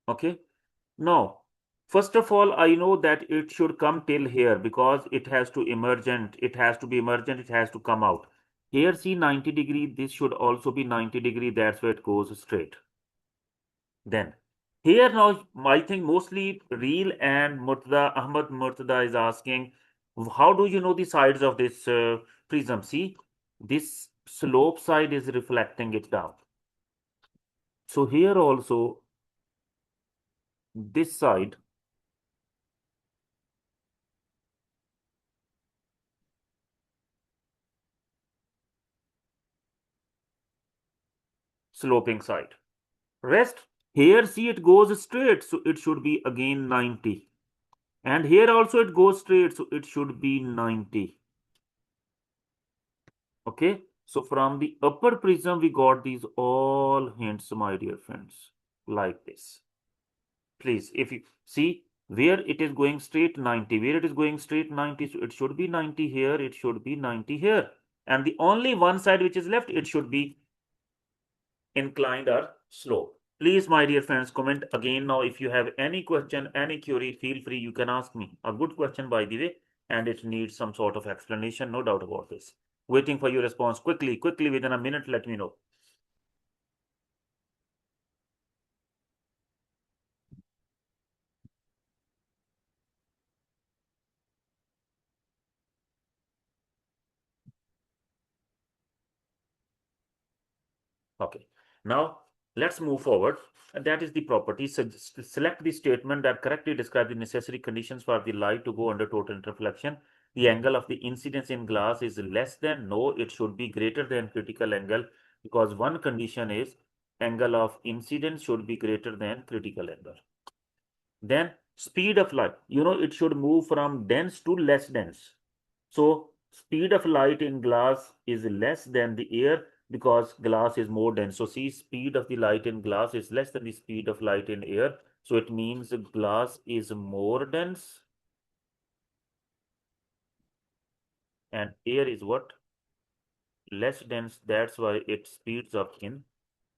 Okay. Now, first of all, I know that it should come till here because it has to emergent, it has to be emergent, it has to come out. Here, see 90 degree, this should also be 90 degree, that's where it goes straight. Then, here now, I think mostly Reel and Murtada, Ahmad Murtada is asking, how do you know the sides of this prism? See, this slope side is reflecting it down. So here also, this side sloping side. Rest, here see it goes straight, so it should be again 90. And here also it goes straight, so it should be 90. Okay, so from the upper prism, we got these all hints, my dear friends, like this. Please, if you see where it is going straight 90, where it is going straight 90, so it should be 90 here, it should be 90 here. And the only one side which is left, it should be inclined or slope. Please, my dear friends, comment again now. If you have any question, any query, feel free. You can ask me. A good question, by the way, and it needs some sort of explanation, no doubt about this. Waiting for your response quickly, within a minute, let me know. Okay. Now, let's move forward. And that is the property. So select the statement that correctly describes the necessary conditions for the light to go under total reflection. The angle of the incidence in glass is less than, no, it should be greater than critical angle because one condition is angle of incidence should be greater than critical angle. Then speed of light, it should move from dense to less dense. So speed of light in glass is less than the air because glass is more dense. So see, speed of the light in glass is less than the speed of light in air. So it means glass is more dense and air is what? Less dense. That's why it speeds up in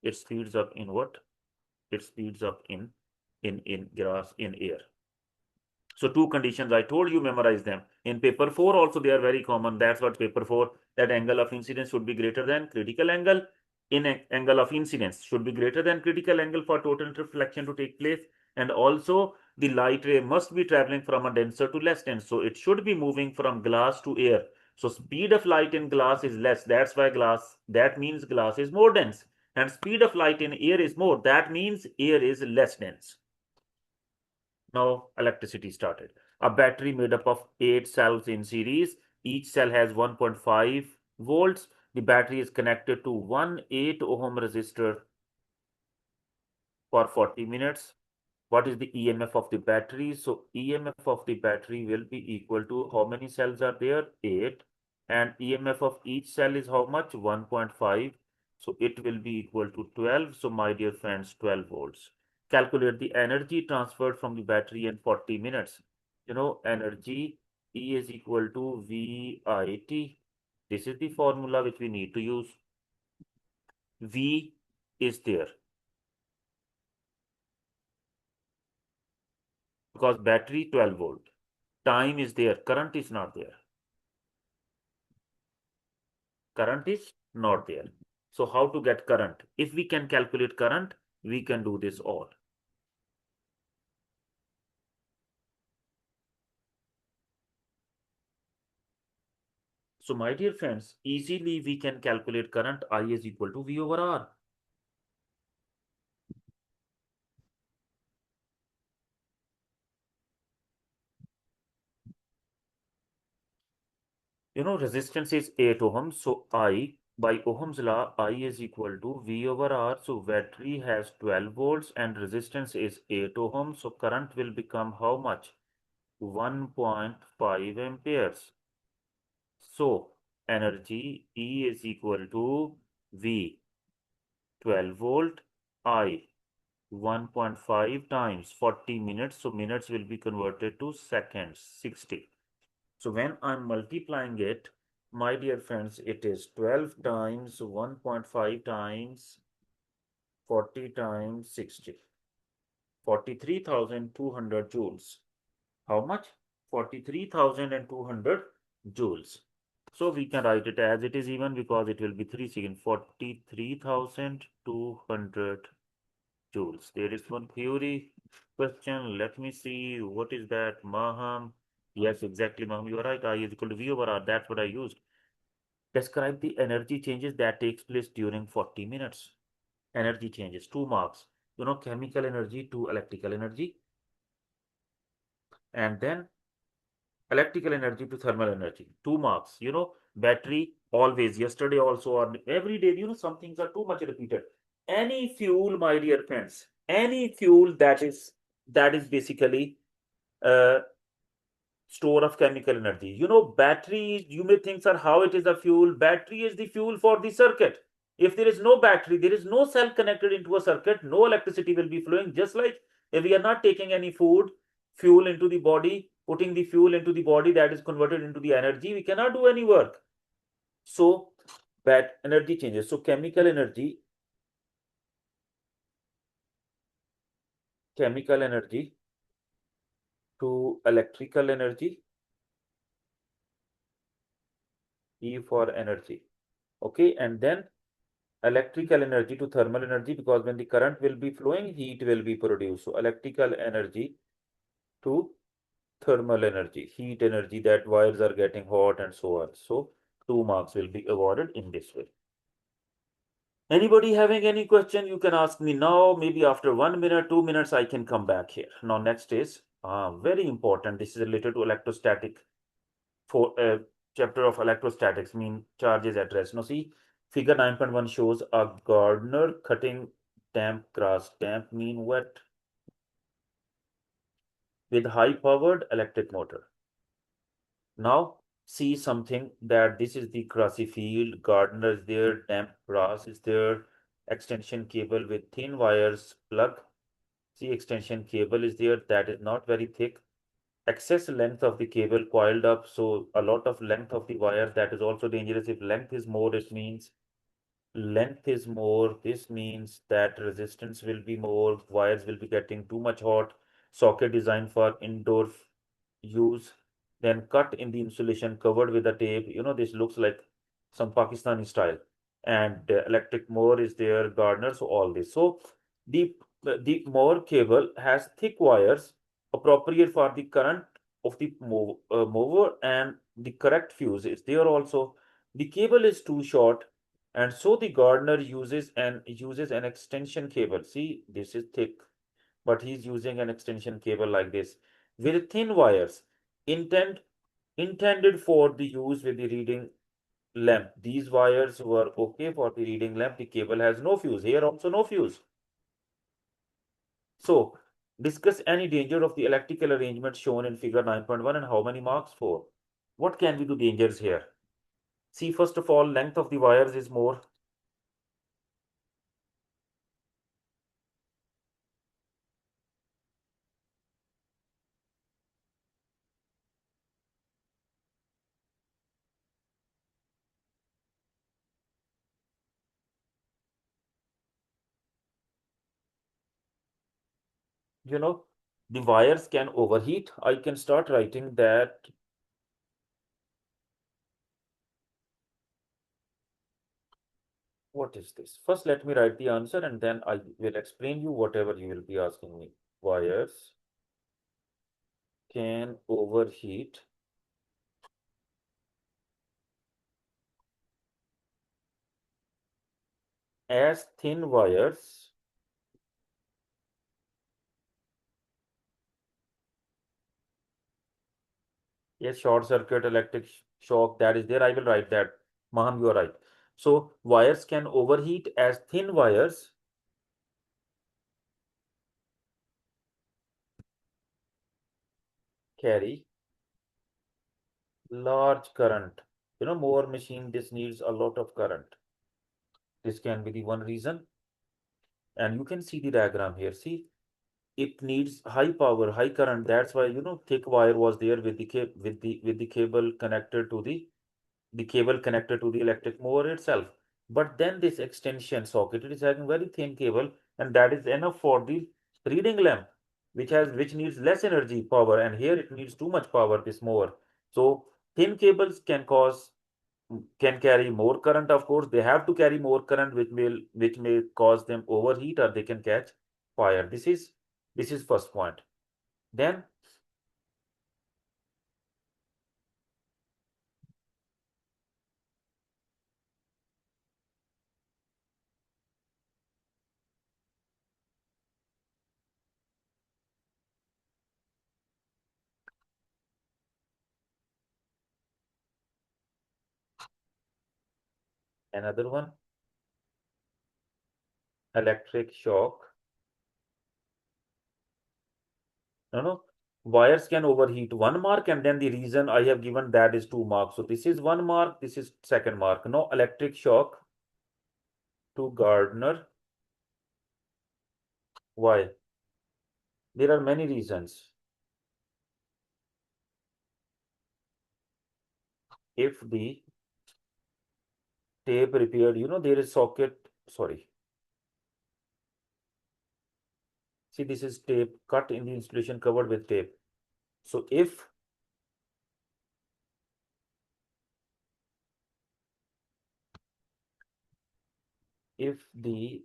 what? It speeds up in glass in air. So two conditions I told you, memorize them. In paper 4 also they are very common. That's what paper 4, that angle of incidence should be greater than critical angle. Angle of incidence should be greater than critical angle for total reflection to take place. And also the light ray must be traveling from a denser to less dense. So it should be moving from glass to air. So speed of light in glass is less. That's why that means glass is more dense. And speed of light in air is more. That means air is less dense. Now electricity started. A battery made up of 8 cells in series. Each cell has 1.5 volts. The battery is connected to one 8 ohm resistor for 40 minutes. What is the EMF of the battery? So EMF of the battery will be equal to, how many cells are there? 8. And EMF of each cell is how much? 1.5. So it will be equal to 12. So my dear friends, 12 volts. Calculate the energy transferred from the battery in 40 minutes. You know, energy E is equal to VIT. This is the formula which we need to use. V is there because battery 12 volt. Time is there, current is not there. Current is not there. So how to get current? If we can calculate current, we can do this all. So my dear friends, easily we can calculate current. I is equal to V over R. You know, resistance is 8 ohms. So I, by Ohm's law, I is equal to V over R. So battery has 12 volts and resistance is 8 ohms. So current will become how much? 1.5 amperes. So energy E is equal to V 12 volt I 1.5 times 40 minutes. So minutes will be converted to seconds, 60. So when I'm multiplying it, my dear friends, it is 12 times 1.5 times 40 times 60. 43,200 joules. How much? 43,200 joules. So we can write it as it is even because it will be 3 seconds. 43,200 joules. There is one theory question. Let me see. What is that? Maham. Yes, exactly, Maham. You are right. I is equal to V over R. That's what I used. Describe the energy changes that takes place during 40 minutes. Energy changes. 2 marks. You know, chemical energy to electrical energy. And then electrical energy to thermal energy. 2 marks. You know, battery always, yesterday also, or every day, you know, some things are too much repeated. Any fuel, my dear friends, any fuel that is basically uh, store of chemical energy. You know, battery, you may think, sir, how it is a fuel? Battery is the fuel for the circuit. If there is no battery, there is no cell connected into a circuit, no electricity will be flowing. Just like if we are not taking any fuel into the body, putting the fuel into the body that is converted into the energy, we cannot do any work. So, that energy changes. So, chemical energy to electrical energy, E for energy. Okay, and then electrical energy to thermal energy, because when the current will be flowing, heat will be produced. So electrical energy to thermal energy, heat energy, that wires are getting hot and so on. So 2 marks will be awarded in this way. Anybody having any question, you can ask me now. Maybe after 1 minute, 2 minutes, I can come back here. Now next is very important. This is related to electrostatic, for chapter of electrostatics, mean charges at rest. Now see, figure 9.1 shows a gardener cutting damp grass. Damp mean wet, with high powered electric motor. Now see something, that this is the grassy field, gardener is there, damp grass is there, extension cable with thin wires plug. See, extension cable is there, that is not very thick. Excess length of the cable coiled up, so a lot of length of the wire, that is also dangerous. If length is more, it means length is more, this means that resistance will be more, wires will be getting too much hot. Socket designed for indoor use, then cut in the insulation covered with the tape. This looks like some Pakistani style. And electric mower is there, gardener, so all this. So the mower cable has thick wires appropriate for the current of the mower, and the correct fuse is there also. The cable is too short, and so the gardener uses an extension cable. See, this is thick, but he's using an extension cable like this with thin wires intent intended for the use with the reading lamp. These wires were okay for the reading lamp. The cable has no fuse. Here also no fuse. So discuss any danger of the electrical arrangement shown in figure 9.1 and how many marks for. What can be the dangers here? See, first of all, length of the wires is more. You know, the wires can overheat. I can start writing that. What is this? First, let me write the answer and then I will explain you whatever you will be asking me. Wires can overheat as thin wires yes, short circuit, electric shock, that is there. I will write that. Maham, you are right. So wires can overheat as thin wires carry large current. More machine, this needs a lot of current. This can be the one reason. And you can see the diagram here. See, it needs high power, high current. That's why thick wire was there with the cable connected to the cable connected to the electric motor itself. But then this extension socket, it is having very thin cable, and that is enough for the reading lamp, which needs less energy power, and here it needs too much power, this mower. So thin cables can carry more current. Of course, they have to carry more current, which may cause them overheat, or they can catch fire. This is first point. Then another one, electric shock. No, wires can overheat. 1 mark, and then the reason I have given that is 2 marks. So this is 1 mark, this is second mark. No, electric shock to gardener. Why? There are many reasons. If the tape repaired, there is socket, sorry. See, this is tape cut in the insulation covered with tape. So if the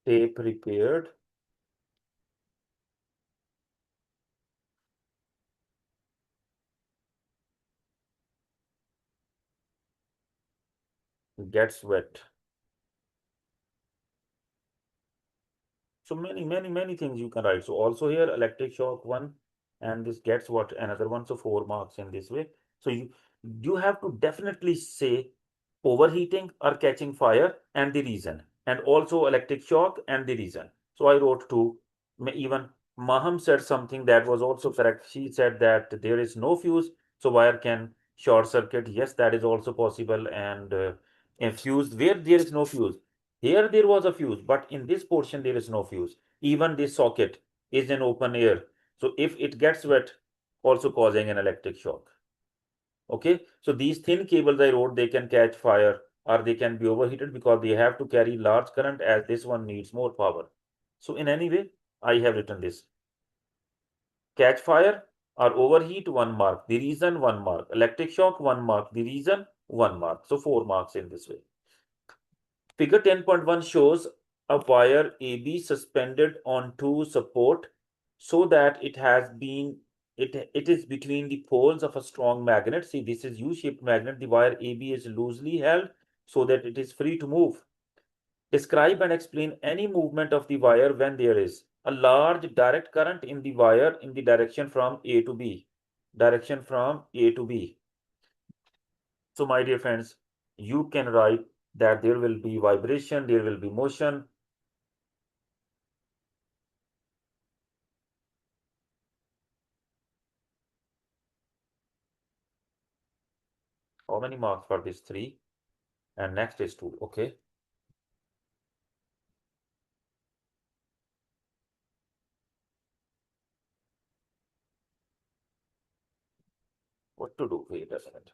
tape repaired gets wet. So many things you can write. So also here electric shock one, and this gets what, another one. So 4 marks in this way. So you have to definitely say overheating or catching fire and the reason, and also electric shock and the reason. So I wrote two. Even Maham said something that was also correct. She said that there is no fuse, so wire can short circuit. Yes, that is also possible. And a fuse where there is no fuse. Here there was a fuse, but in this portion there is no fuse. Even this socket is in open air. So if it gets wet, also causing an electric shock. Okay, so these thin cables I wrote, they can catch fire or they can be overheated because they have to carry large current, as this one needs more power. So in any way, I have written this. Catch fire or overheat, 1 mark. The reason, 1 mark. Electric shock, 1 mark. The reason, 1 mark. So 4 marks in this way. Figure 10.1 shows a wire AB suspended on two support so that it is between the poles of a strong magnet. See, this is U-shaped magnet. The wire AB is loosely held so that it is free to move. Describe and explain any movement of the wire when there is a large direct current in the wire in the direction from A to B. Direction from A to B. So, my dear friends, you can write that there will be vibration, there will be motion. How many marks for this? 3. And next is 2. Okay. What to do? Wait a minute.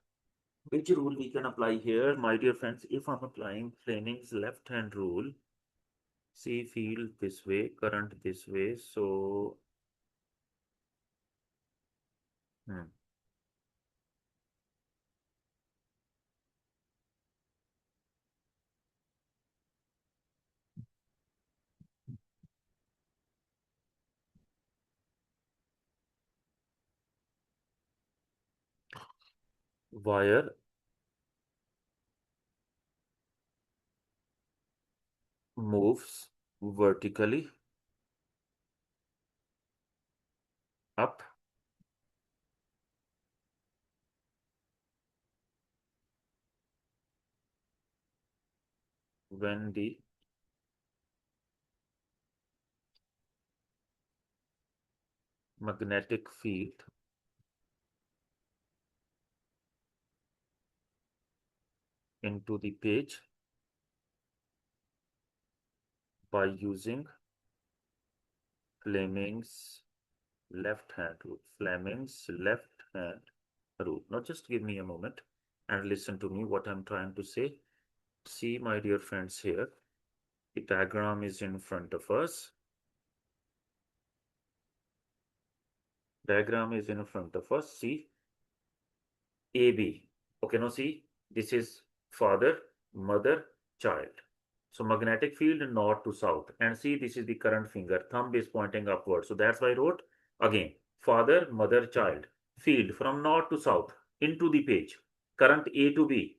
Which rule we can apply here, my dear friends? If I'm applying Fleming's left hand rule, see field this way, current this way. So, hmm. Wire moves vertically up when the magnetic field into the page by using Fleming's left hand rule. Fleming's left hand rule. Now just give me a moment and listen to me what I'm trying to say. See, my dear friends, here the diagram is in front of us. Diagram is in front of us. See, AB. Okay, now see, this is father, mother, child. So magnetic field north to south. And see, this is the current finger. Thumb is pointing upward. So that's why I wrote again, father, mother, child. Field from north to south into the page. Current A to B.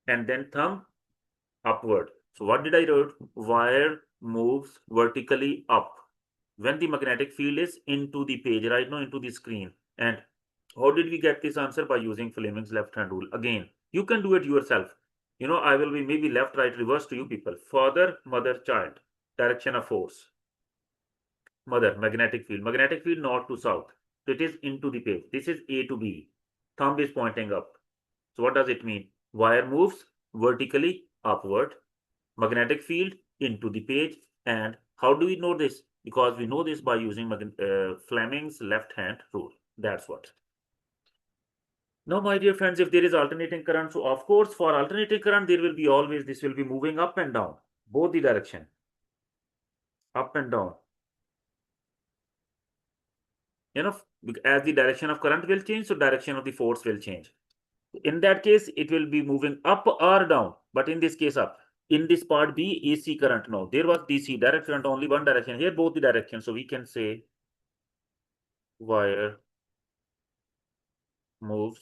And then thumb upward. So what did I wrote? Wire moves vertically up when the magnetic field is into the page, right now into the screen. And how did we get this answer? By using Fleming's left hand rule. Again, you can do it yourself. I will be maybe left, right, reverse to you people. Father, mother, child. Direction of force. Mother, magnetic field north to south. So it is into the page. This is A to B. Thumb is pointing up. So what does it mean? Wire moves vertically upward. Magnetic field into the page. And how do we know this? Because we know this by using Fleming's left hand rule. That's what. Now, my dear friends, if there is alternating current, so of course, for alternating current, there will be always, this will be moving up and down, both the direction, up and down. As the direction of current will change, so direction of the force will change. In that case, it will be moving up or down, but in this case, up. In this part B, AC current, no, there was DC, direct current, only one direction. Here, both the directions. So we can say wire moves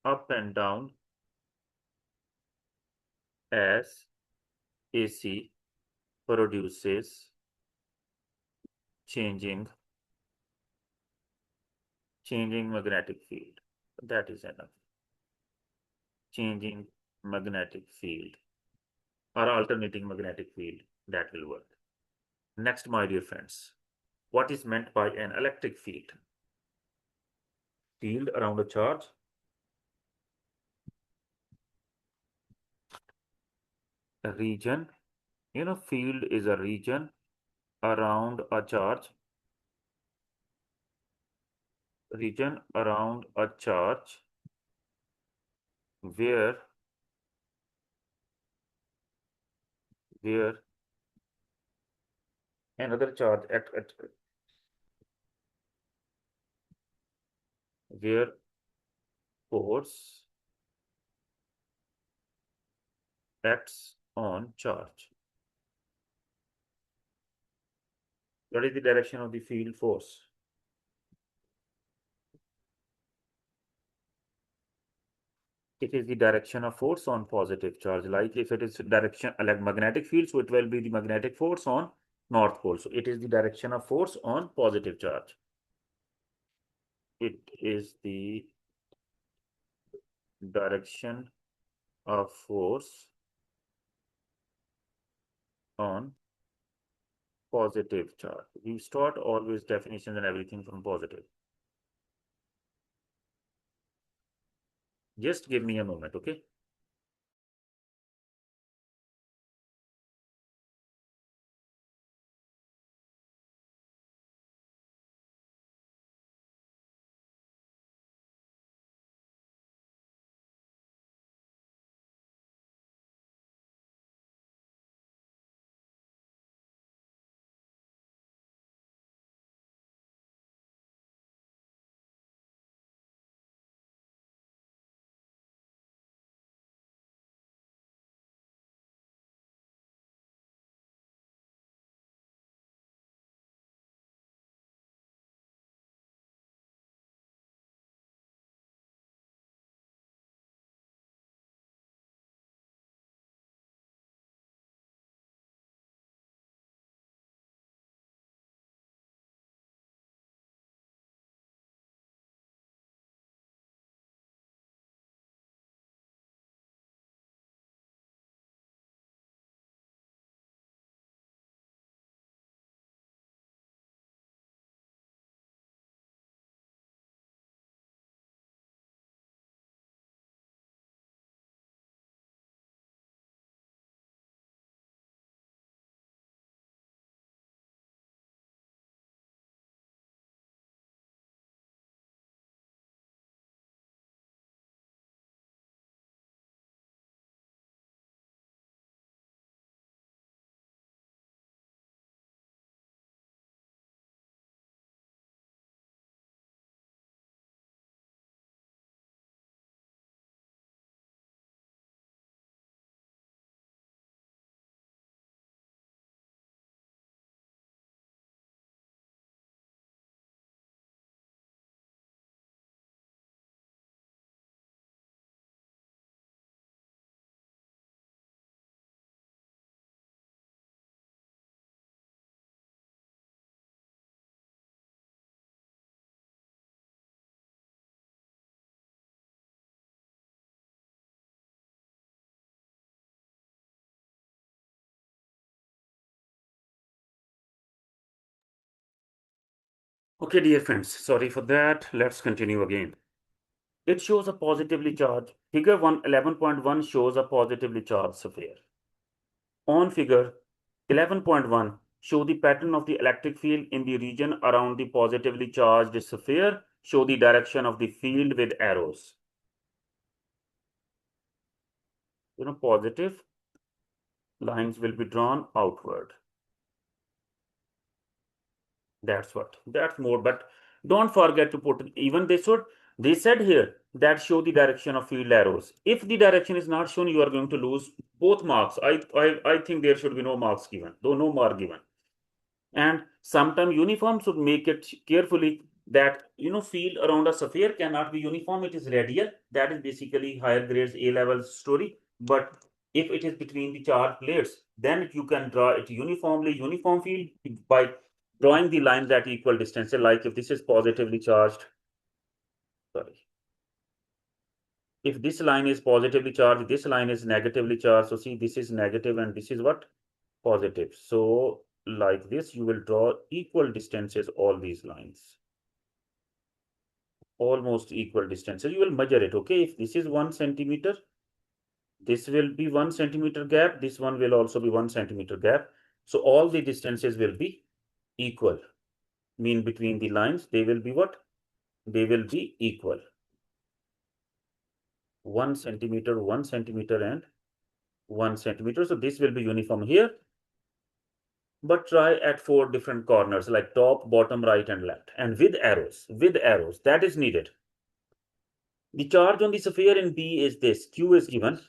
up and down as AC produces changing magnetic field. That is enough. Changing magnetic field or alternating magnetic field, that will work. Next, my dear friends, what is meant by an electric field? Field around a charge. A region. Field is a region around a charge. Region around a charge where another charge at where force acts on charge. What is the direction of the field force? It is the direction of force on positive charge. Like if it is direction like magnetic field, so it will be the magnetic force on north pole. So it is the direction of force on positive charge. It is the direction of force on positive charge. We start always definitions and everything from positive. Just give me a moment, okay? Okay, dear friends, sorry for that. Let's continue again. It shows a positively charged. Figure 11.1 shows a positively charged sphere. On figure 11.1, show the pattern of the electric field in the region around the positively charged sphere. Show the direction of the field with arrows. Positive lines will be drawn outward. That's more, but don't forget to put, even they said here that show the direction of field arrows. If the direction is not shown, you are going to lose both marks. I think there should be no marks given, though no mark given. And sometimes uniform should make it carefully that field around a sphere cannot be uniform. It is radial. That is basically higher grades A level story. But if it is between the charge plates, then you can draw it uniform field by drawing the lines at equal distances. Like if this is positively charged, sorry, if this line is positively charged, this line is negatively charged. So see, this is negative and this is what? Positive. So like this, you will draw equal distances, all these lines. Almost equal distances. You will measure it, okay? If this is 1 centimeter, this will be 1 centimeter gap. This one will also be 1 centimeter gap. So all the distances will be equal. Mean between the lines, they will be what? They will be equal. 1 centimeter, 1 centimeter, and 1 centimeter. So this will be uniform here. but try at 4 different corners like top, bottom, right, and left, and with arrows that is needed. The charge on the sphere in B is this. Q is given.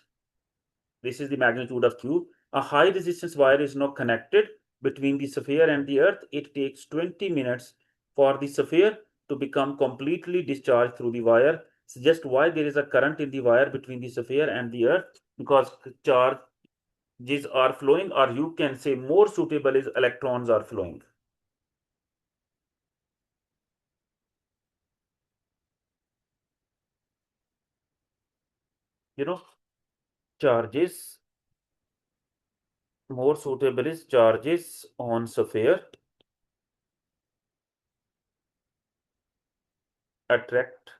This is the magnitude of Q. A high resistance wire is now connected between the sphere and the earth. It takes 20 minutes for the sphere to become completely discharged through the wire. Suggest why there is a current in the wire between the sphere and the earth, because charges are flowing, or you can say more suitable is electrons are flowing. You know, charges, more suitable is charges on sphere attract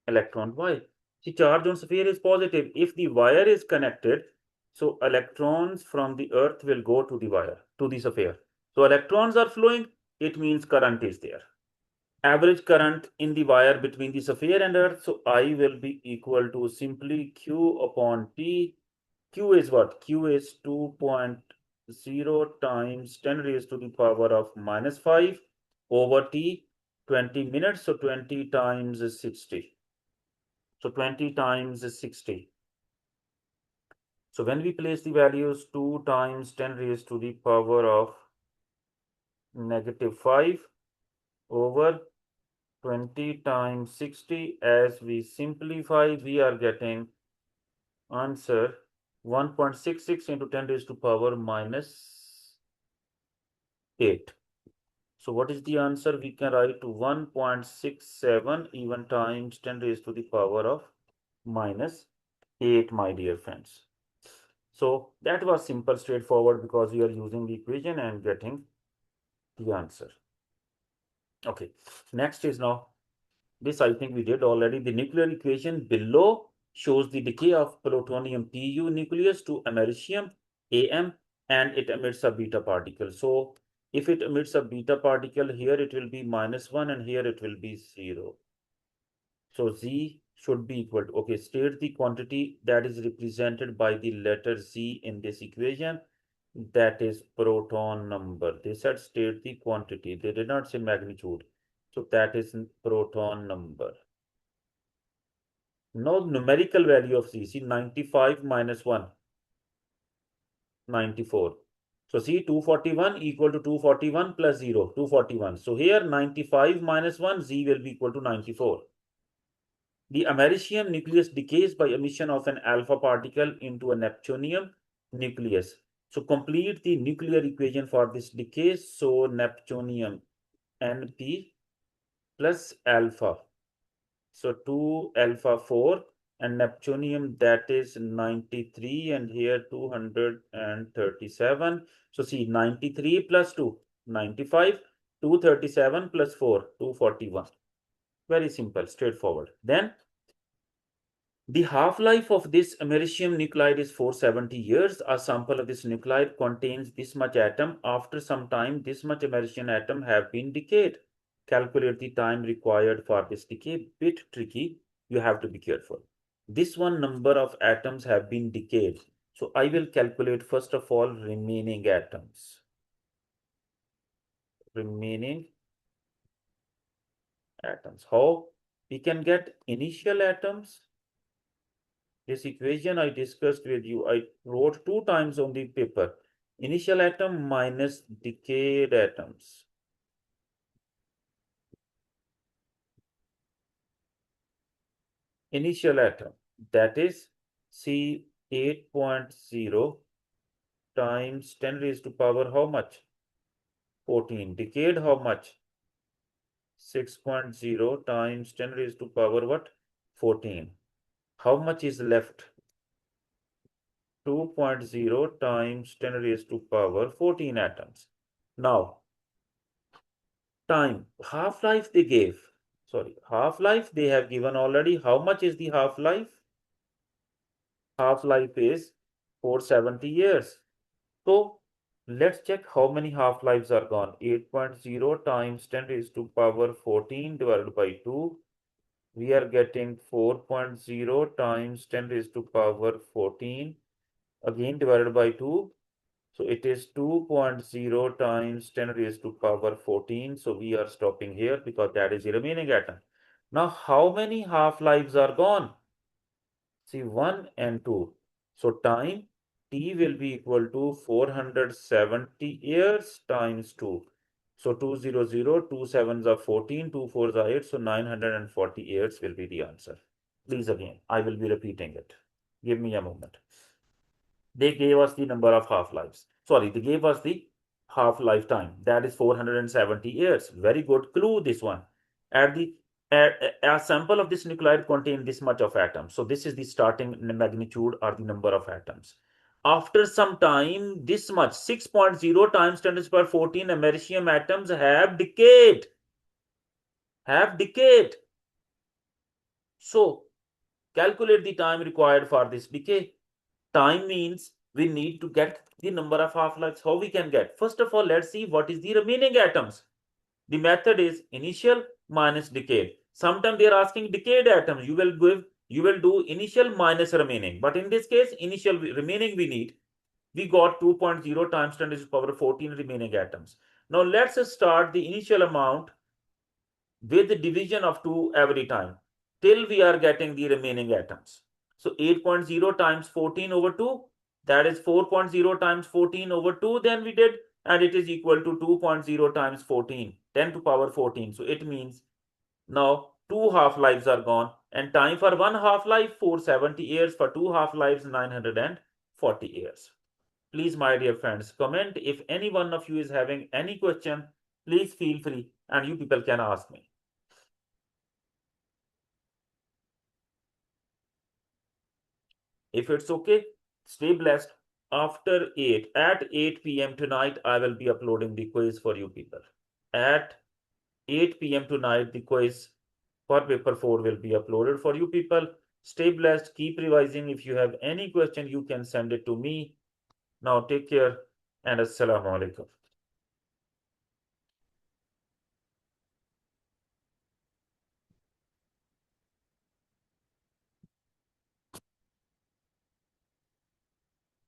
electron. Why? The charge on sphere is positive. If the wire is connected, so electrons from the earth will go to the wire, to the sphere. So electrons are flowing, it means current is there. Average current in the wire between the sphere and earth, so I will be equal to simply Q upon T. Q is what? Q is 2.0 times 10 raised to the power of minus 5 over T, 20 minutes, so 20 times 60. So 20 times 60. So when we place the values 2 times 10 raised to the power of negative 5 over 20 times 60, as we simplify, we are getting answer 1.66 into 10 raised to power minus 8. So what is the answer? We can write 1.67 even times 10 raised to the power of minus 8, my dear friends. So that was simple, straightforward, because we are using the equation and getting the answer. Okay, next is now, this I think we did already. The nuclear equation below shows the decay of plutonium Pu nucleus to americium Am, and it emits a beta particle. So if it emits a beta particle, here it will be -1 and here it will be 0. So Z should be equal to, okay, state the quantity that is represented by the letter Z in this equation. That is proton number. They said state the quantity. They did not say magnitude. So that is proton number. Now numerical value of Z. See, 95 minus 1, 94. So see, 241 equal to 241 plus 0, 241. So here 95 minus 1, Z will be equal to 94. The americium nucleus decays by emission of an alpha particle into a neptunium nucleus. So complete the nuclear equation for this decay. So neptunium Np plus alpha. So 2 alpha 4 and neptunium, that is 93, and here 237. So see, 93 plus 2, 95, 237 plus 4, 241. Very simple, straightforward. Then the half-life of this americium nuclide is 470 years. A sample of this nuclide contains this much atom. After some time, this much americium atom have been decayed. Calculate the time required for this decay. Bit tricky. You have to be careful. This one number of atoms have been decayed. So I will calculate first of all remaining atoms. Remaining atoms. How we can get initial atoms? This equation I discussed with you, I wrote 2 times on the paper. Initial atom minus decayed atoms. Initial atom, that is C 8.0 times 10 raised to power how much? 14. Decayed how much? 6.0 times 10 raised to power what? 14. How much is left? 2.0 times 10 raised to power 14 atoms. Now, time, half-life they gave. Sorry, half-life they have given already. How much is the half-life? Half-life is 470 years. So let's check how many half-lives are gone. 8.0 times 10 raised to power 14 divided by 2. we are getting 4.0 times 10 raised to power 14 again divided by 2. So it is 2.0 times 10 raised to power 14. So we are stopping here because that is the remaining atom. Now how many half-lives are gone? See 1 and 2. So time t will be equal to 470 years times 2. So 200, 2 sevens are 14, 2 fours are 8. So 940 years will be the answer. Please again, I will be repeating it. Give me a moment. They gave us the number of half-lives. Sorry, they gave us the half-lifetime. That is 470 years. Very good clue, this one. At the a sample of this nuclide contain this much of atoms. So this is the starting magnitude or the number of atoms. After some time, this much 6.0 times 10 to the power 14 americium atoms have decayed. Have decayed. So calculate the time required for this decay. Time means we need to get the number of half-lives. How we can get? First of all, let's see what is the remaining atoms. The method is initial minus decayed. Sometimes they are asking decayed atoms. You will do initial minus remaining. But in this case, initial remaining we need. We got 2.0 times 10 to the power 14 remaining atoms. Now let's start the initial amount with the division of 2 every time till we are getting the remaining atoms. So 8.0 times 14 over 2, that is 4.0 times 14 over 2, then we did, and it is equal to 2.0 times 14, 10 to power 14. So it means now 2 half-lives are gone, and time for 1 half-life 470 years, for 2 half-lives 940 years. Please, my dear friends, comment if any one of you is having any question. Please feel free, and you people can ask me. If it's okay, stay blessed. After 8, at 8 p.m. tonight, I will be uploading the quiz for you people. At 8 p.m. tonight, the quiz for paper 4 will be uploaded for you people. Stay blessed. Keep revising. If you have any question, you can send it to me. Now, take care and assalamu alaikum.